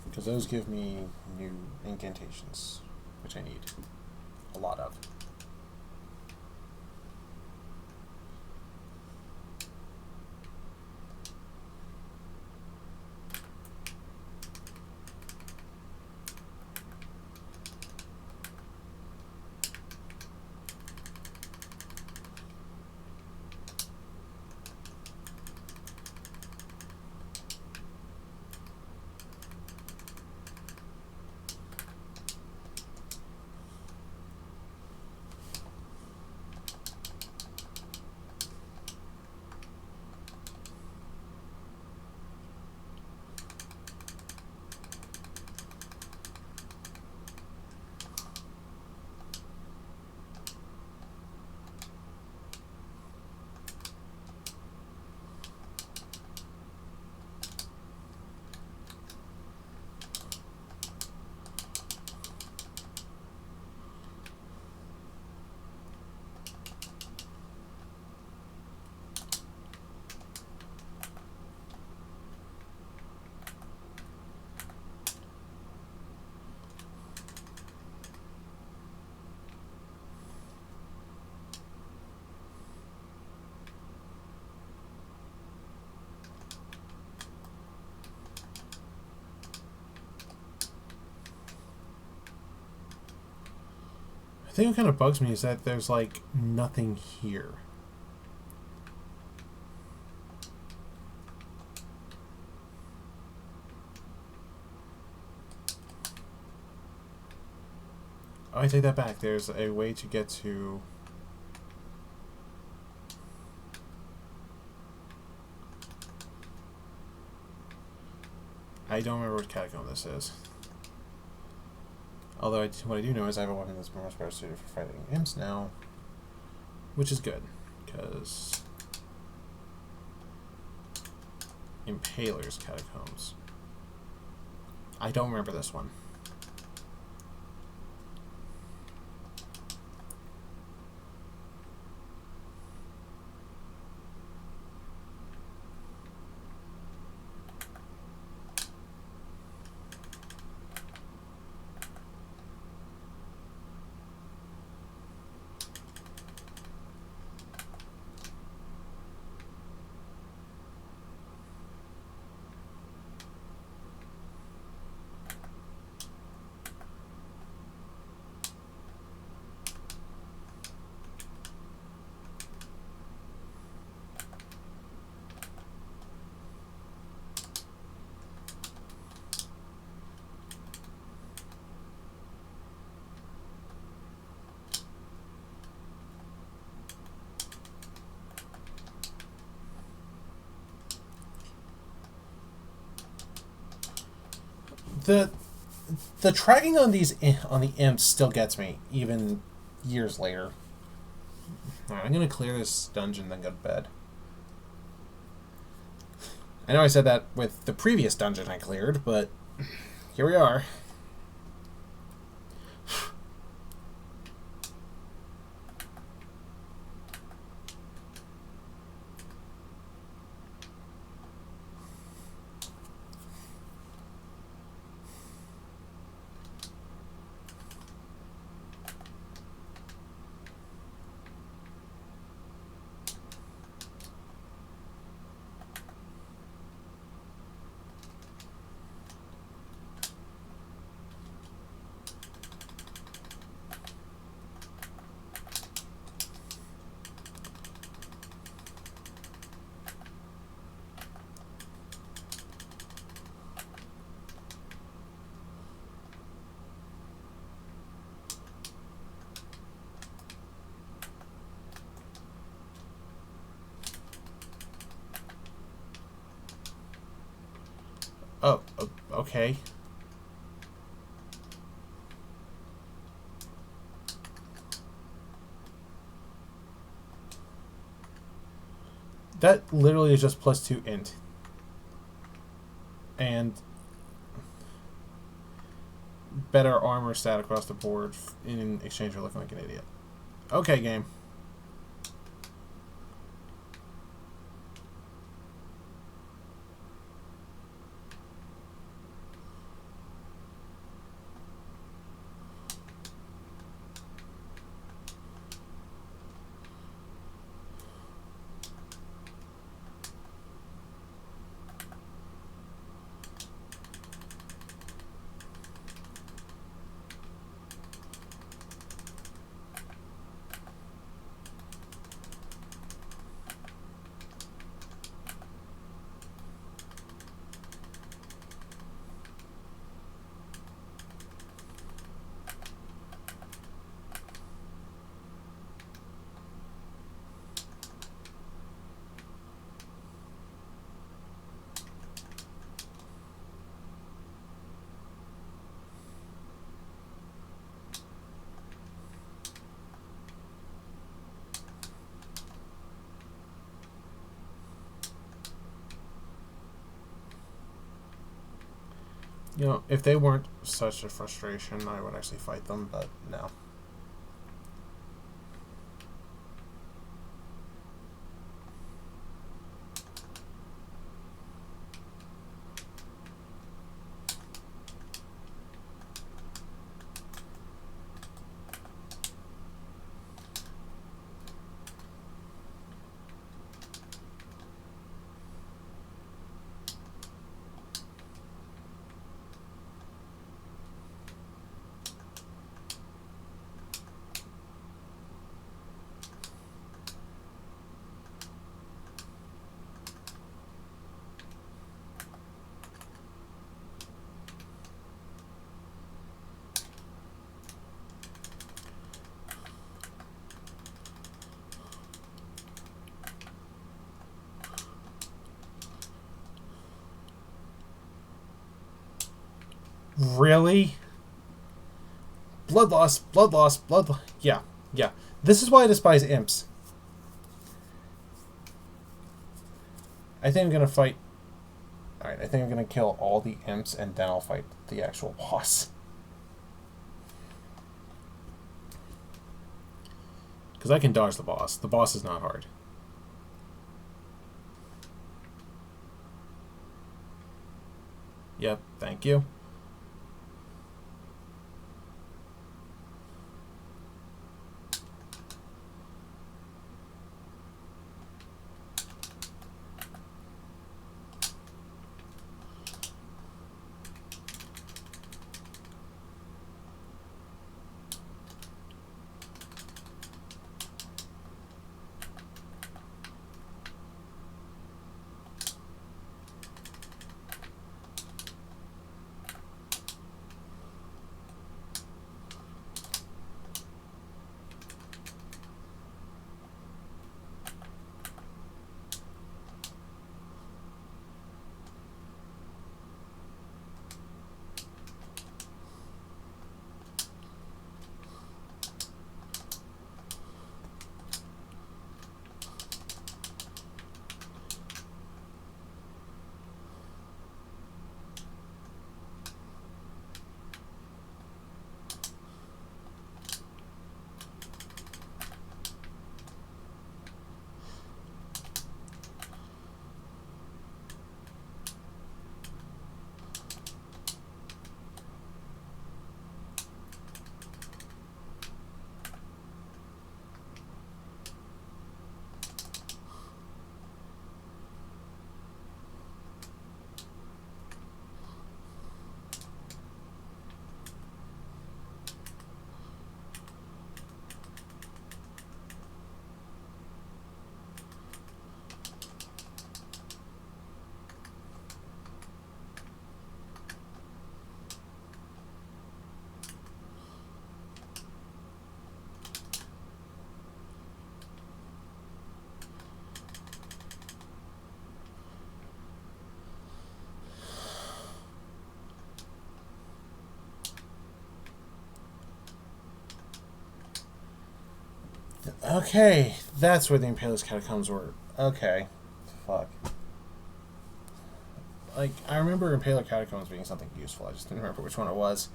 because those give me new incantations, which I need a lot of. I think what kind of bugs me is that there's like nothing here. Oh, I take that back. There's a way to get to... I don't remember what catacomb this is. Although what I do know is I have a weapon that's much better suited for fighting imps now, which is good, because Impaler's Catacombs. I don't remember this one. The tracking on these on the imps still gets me, even years later. Alright, I'm gonna clear this dungeon, then go to bed. I know I said that with the previous dungeon I cleared, but here we are. Oh, okay. That literally is just +2 int. And better armor stat across the board in exchange for looking like an idiot. Okay, game. You know, if they weren't such a frustration, I would actually fight them, but no. Really? Blood loss, blood loss, blood loss. Yeah, yeah. This is why I despise imps. I think I'm going to fight... Alright, I think I'm going to kill all the imps and then I'll fight the actual boss. Because I can dodge the boss. The boss is not hard. Yep, thank you. Okay, that's where the Imperialist Catacombs were. Okay. Fuck. Like, I remember Imperial Catacombs being something useful. I just didn't remember which one it was.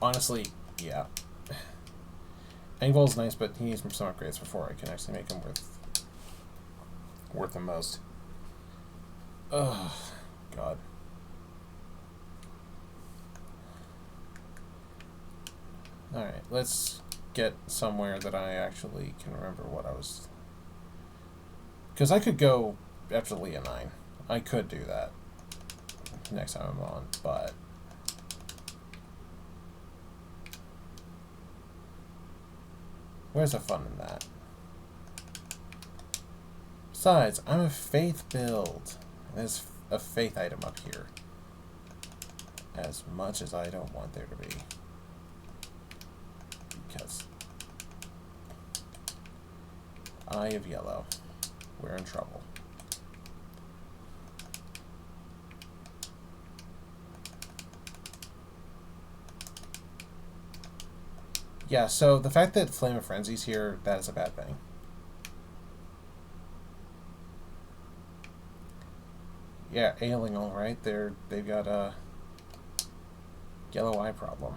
Honestly, yeah. Engvall's nice, but he needs some upgrades before I can actually make him worth the most. Oh, God. Alright, let's get somewhere that I actually can remember what I was... Because I could go after Leah 9. I could do that next time I'm on, but... Where's the fun in that? Besides, I'm a faith build. There's a faith item up here. As much as I don't want there to be. Because Eye of Yellow. We're in trouble. Yeah, so the fact that Flame of Frenzy's here, that is a bad thing. Yeah, ailing, alright. They've got a yellow eye problem.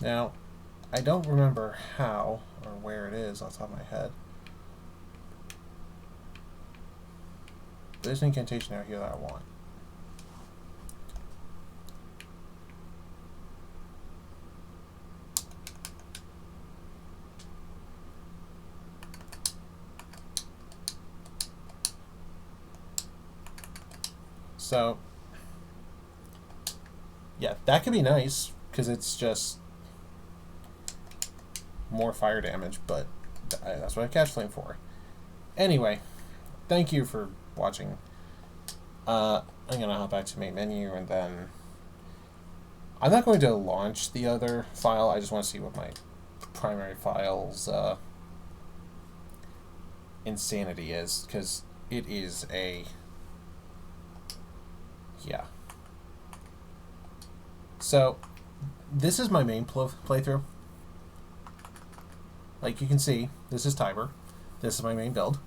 Now, I don't remember how or where it is off the top of my head. There's an incantation out here that I want. So, yeah, that could be nice, because it's just more fire damage, but that's what I catch flame for. Anyway, thank you for watching. I'm gonna hop back to main menu, and then I'm not going to launch the other file. I just want to see what my primary file's insanity is, because it is a... yeah. So, this is my main playthrough. Like you can see, this is Tiber. This is my main build.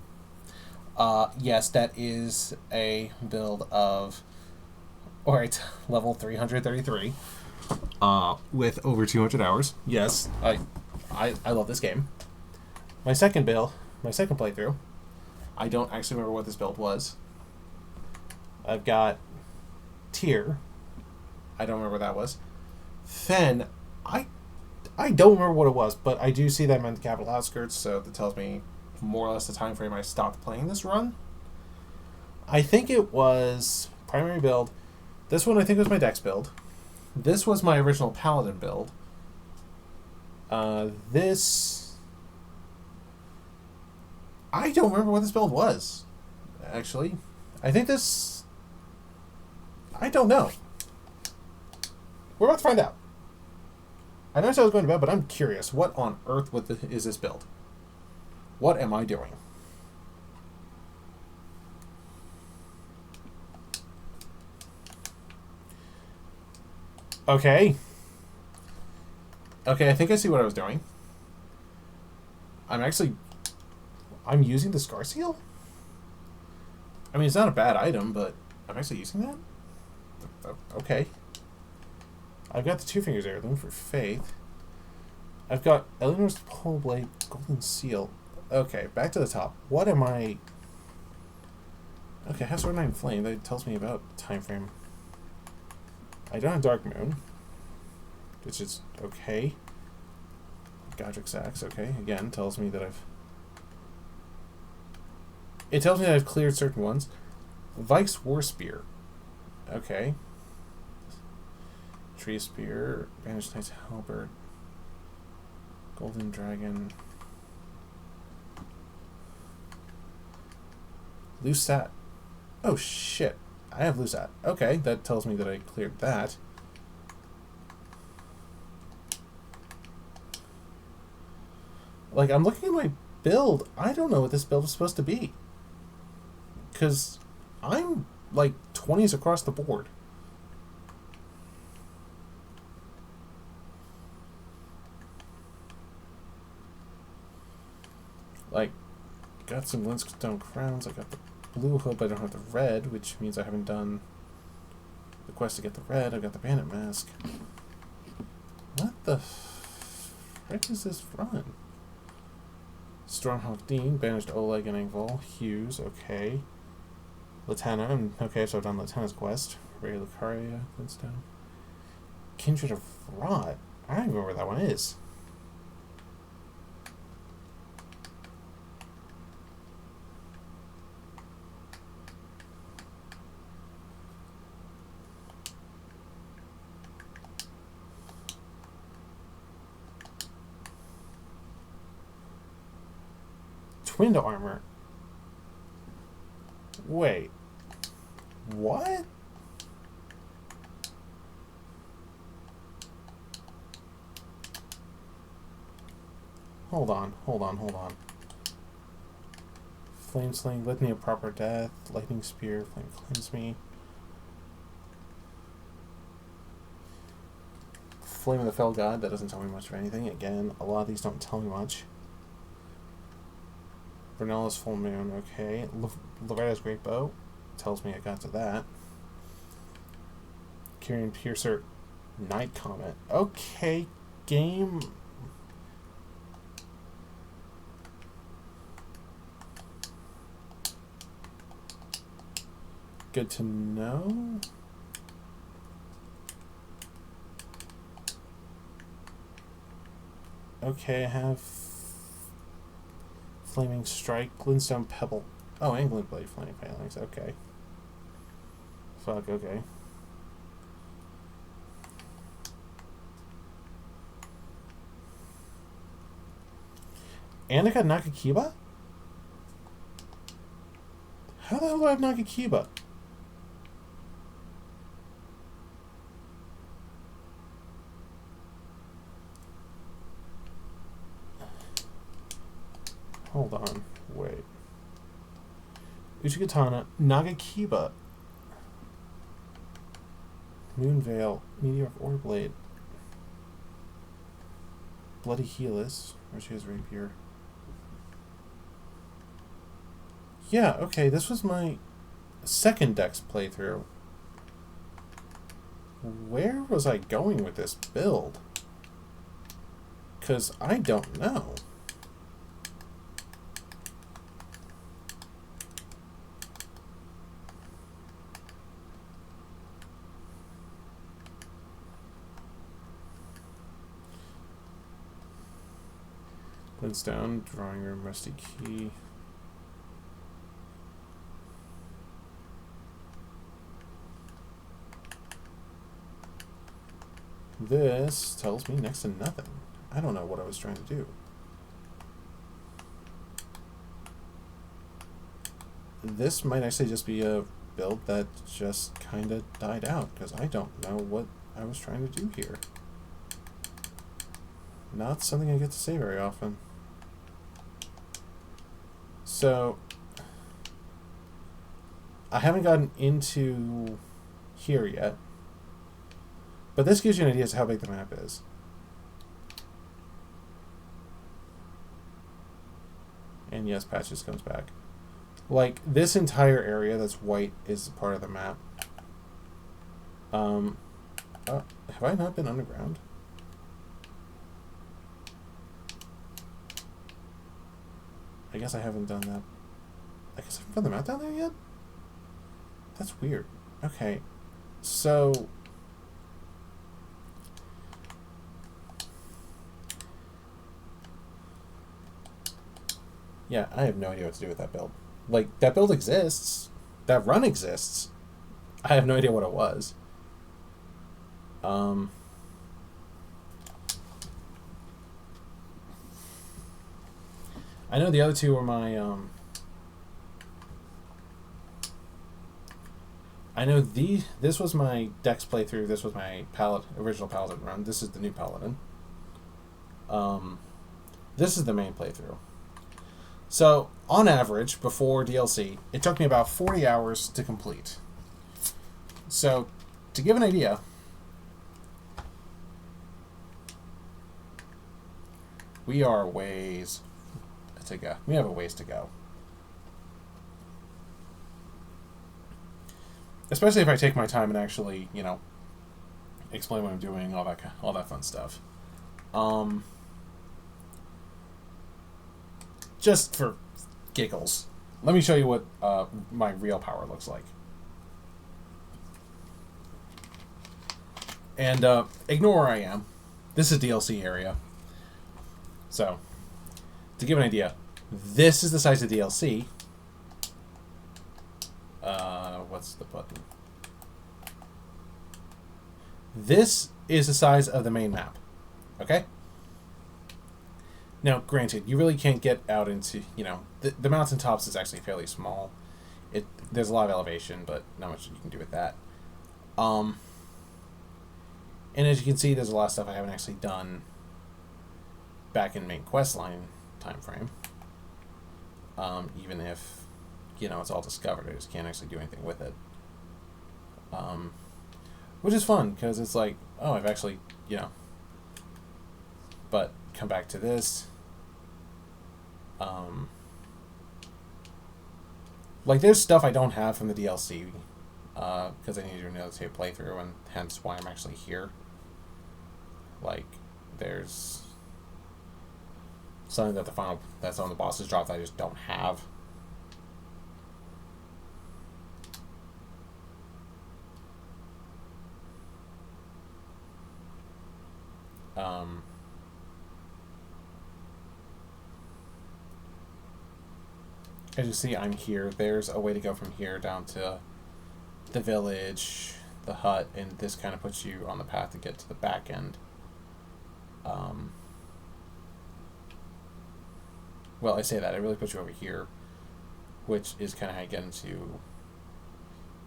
Yes, that is a build of... Alright, level 333. With over 200 hours. Yes, I love this game. My second playthrough, I don't actually remember what this build was. I've got Tyr. I don't remember what that was. Fen, I don't remember what it was, but I do see that I'm in the capital outskirts, so that tells me more or less the time frame I stopped playing this run. I think it was primary build. This one I think was my Dex build. This was my original Paladin build. This... I don't remember what this build was, actually. I think this... I don't know. We're about to find out. I know I said I was going to bed, but I'm curious. What on earth is this build? What am I doing? Okay. Okay, I think I see what I was doing. I'm using the Scar Seal? I mean, it's not a bad item, but I'm actually using that? Okay. I've got the Two Fingers Heirloom for Faith. I've got Eleanor's Pole Blade, Golden Seal. Okay, back to the top. What am I... Okay, House Sword 9 Flame. That tells me about time frame. I don't have Dark Moon. which is okay. Godric Axe, okay. Again, tells me that It tells me that I've cleared certain ones. Vike's War Spear. Okay. Tree Spear, Banished Knight's Halberd, Golden Dragon. Lusat. Oh shit. I have Lusat. Okay, that tells me that I cleared that. Like, I'm looking at my build. I don't know what this build is supposed to be. Because I'm like 20s across the board. Like, got some glintstone crowns. I got the blue hood, but I don't have the red, which means I haven't done the quest to get the red. I got the bandit mask. What the frick is this run? Stormhawk Dean, Banished Oleg and Engvall, Hughes, okay. Latenna, okay, so I've done Latenna's quest. Ray Lucaria, Glintstone. Kindred of Rot. I don't even know where that one is. Twinned armor. Wait. What? Hold on. Flame Sling, Litany of Proper Death, Lightning Spear, Flame Cleanse Me. Flame of the Fell God, that doesn't tell me much of anything. Again, a lot of these don't tell me much. Vernella's Full Moon, okay. Loretta's Great Bow tells me I got to that. Kyrian Piercer, Night Comet. Okay, game. Good to know. Okay, I have Flaming Strike, Glintstone Pebble. Oh, and Glintblade Flame Phalanx. Okay. Fuck, okay. And I got Nakakiba? How the hell do I have Nakakiba? Hold on, wait. Uchigatana, Nagakiba, Moonveil, Meteor of Orblade, Bloody Helix, where she has Rapier. Yeah, okay, this was my second Dex playthrough. Where was I going with this build? Because I don't know. Glintstone, Drawing Room, Rusty Key. This tells me next to nothing. I don't know what I was trying to do. This might actually just be a build that just kind of died out, because I don't know what I was trying to do here. Not something I get to say very often. So, I haven't gotten into here yet, but this gives you an idea as to how big the map is. And yes, Patches comes back. Like, this entire area that's white is part of the map. Have I not been underground? I guess I haven't done that. I guess I haven't put the map down there yet? That's weird. Okay. So, Yeah, I have no idea what to do with that build. Like, that build exists. That run exists. I have no idea what it was. I know the other two were my, I know this was my Dex playthrough, this was my original Paladin run, this is the new Paladin. This is the main playthrough. So, on average, before DLC, it took me about 40 hours to complete. So, to give an idea, we are ways to go. We have a ways to go. Especially if I take my time and actually, you know, explain what I'm doing, all that fun stuff. Just for giggles, let me show you what my real power looks like. And ignore where I am. This is DLC area. So, to give an idea, this is the size of DLC. What's the button? This is the size of the main map. Okay? Now, granted, you really can't get out into, you know, the mountaintops is actually fairly small. There's a lot of elevation, but not much you can do with that. And as you can see, there's a lot of stuff I haven't actually done back in main questline time frame. Even if, you know, it's all discovered, I just can't actually do anything with it. Which is fun, because it's like, oh, I've actually, you know. But come back to this. Like, there's stuff I don't have from the DLC, because I need to do another tape playthrough, and hence why I'm actually here. Like, there's something that's on the boss's drop that I just don't have. As you see, I'm here. There's a way to go from here down to the village, the hut, and this kind of puts you on the path to get to the back end. Well, I say that. It really puts you over here, which is kind of how you get into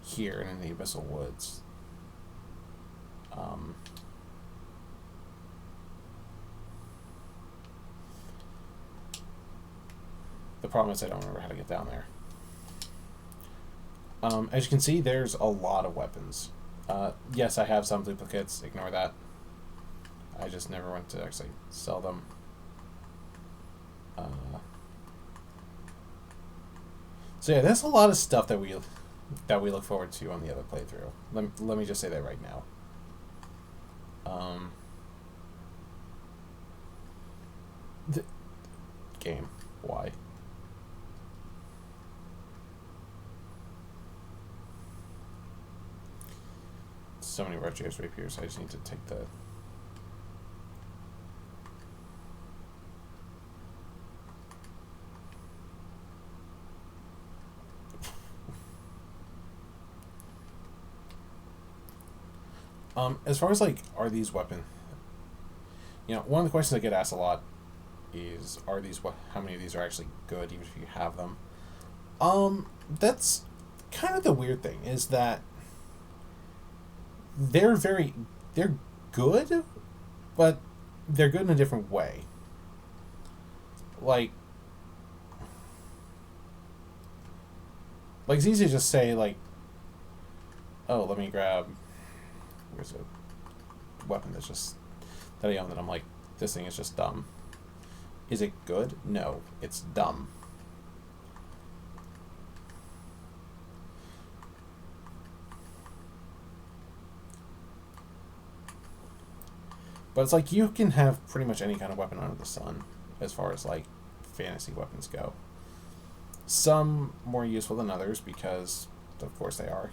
here and in the Abyssal Woods. The problem is I don't remember how to get down there. As you can see, there's a lot of weapons. Yes, I have some duplicates. Ignore that. I just never went to actually sell them. So yeah, there's a lot of stuff that we look forward to on the other playthrough. Let me just say that right now. The game. Why? So many Regios rapiers, I just need to take the... As far as, like, are these weapons... You know, one of the questions I get asked a lot is, how many of these are actually good, even if you have them? That's kind of the weird thing, is that they're good, but they're good in a different way. Like it's easy to just say, like, oh, let me grab, where's a weapon that I own that I'm like, this thing is just dumb. Is it good? No, it's dumb. But it's like, you can have pretty much any kind of weapon under the sun, as far as, like, fantasy weapons go. Some more useful than others, because, of course, they are.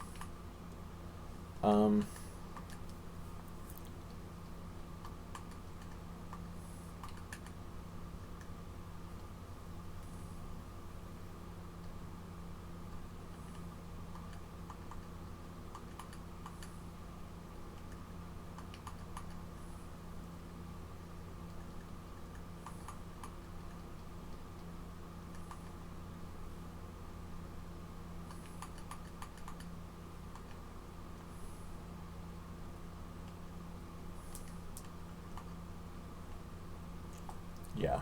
Yeah.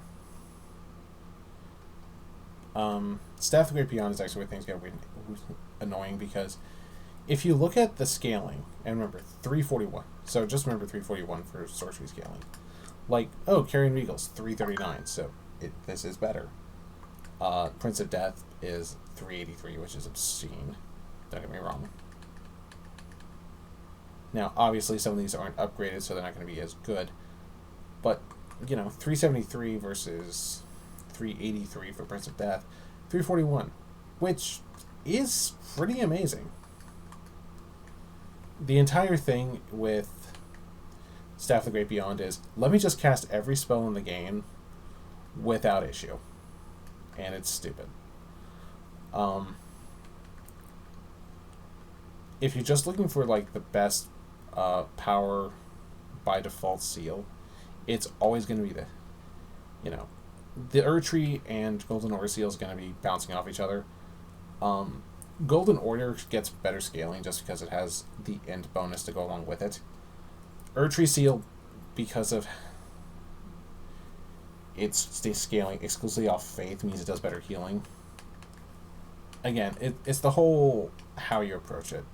Staff of the Great Beyond is actually where things get annoying, because if you look at the scaling, and remember 341, so just remember 341 for sorcery scaling. Like, oh, Carrion Regal's 339, so this is better. Prince of Death is 383, which is obscene. Don't get me wrong. Now, obviously, some of these aren't upgraded, so they're not going to be as good. But, 373 versus 383 for Prince of Death, 341, which is pretty amazing. The entire thing with Staff of the Great Beyond is, let me just cast every spell in the game without issue. And it's stupid. If you're just looking for, like, the best power by default seal, it's always going to be the Erdtree and Golden Order seal is going to be bouncing off each other. Golden Order gets better scaling just because it has the end bonus to go along with it. Erdtree seal, because of its scaling exclusively off faith, means it does better healing. Again, it's the whole how you approach it.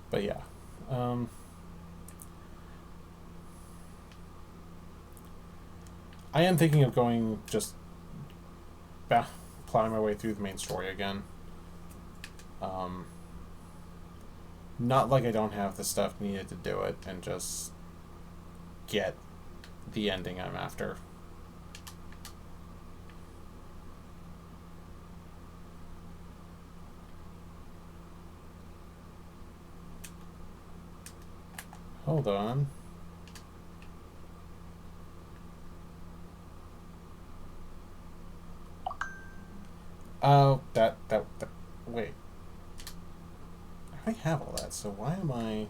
But yeah. I am thinking of going just plowing my way through the main story again. Not like I don't have the stuff needed to do it, and just get the ending I'm after. Hold on. Oh, that wait. I already have all that, so why am I...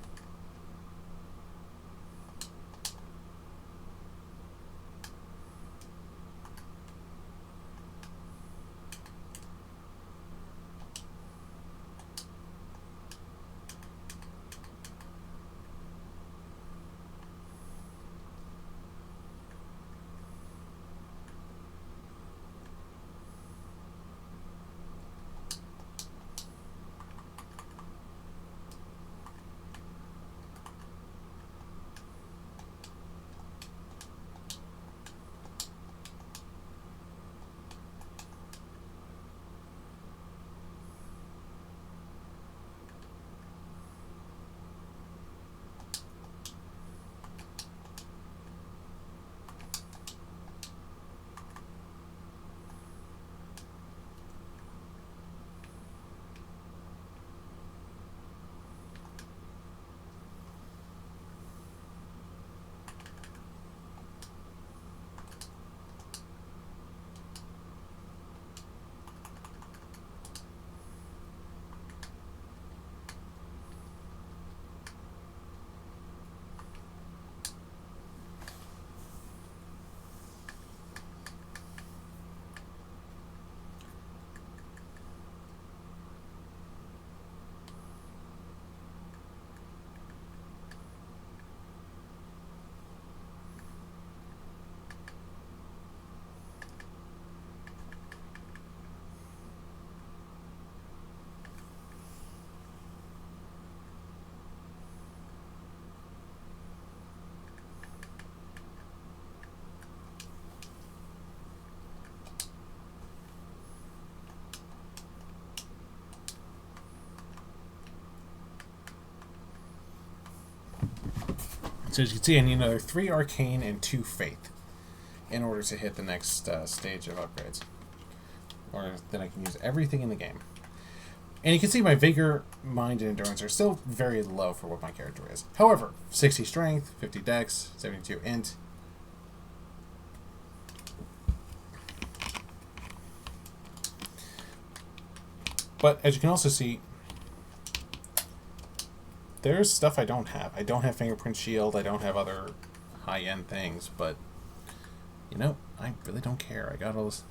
So as you can see, I need another 3 Arcane and 2 Faith in order to hit the next stage of upgrades. Or then I can use everything in the game. And you can see my Vigor, Mind, and Endurance are still very low for what my character is. However, 60 Strength, 50 Dex, 72 Int. But as you can also see, there's stuff I don't have. I don't have Fingerprint Shield, I don't have other high-end things, but, you know, I really don't care. I got all this...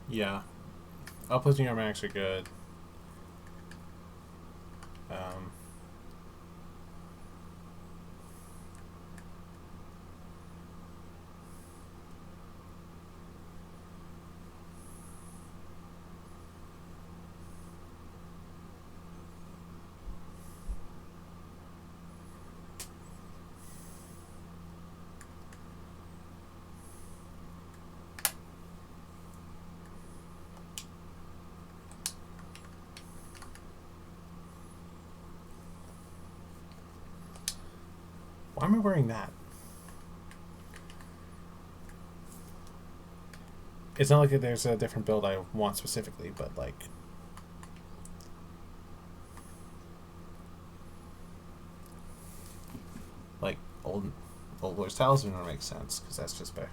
Yeah. Uplifting armor actually good. Why am I wearing that? It's not like there's a different build I want specifically, but like... Like, Old Lord's Talisman would make sense, because that's just better.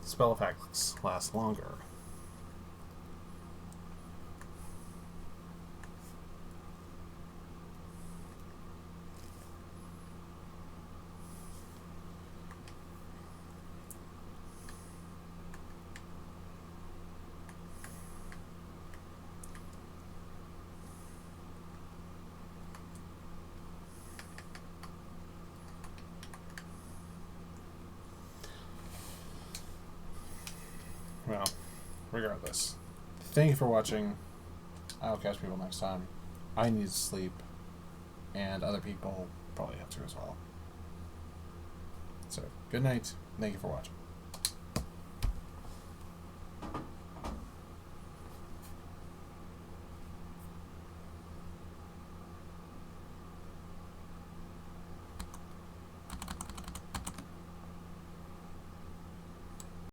Spell effects last longer. Well, regardless, thank you for watching. I'll catch people next time. I need to sleep, and other people probably have to as well. So, good night. Thank you for watching.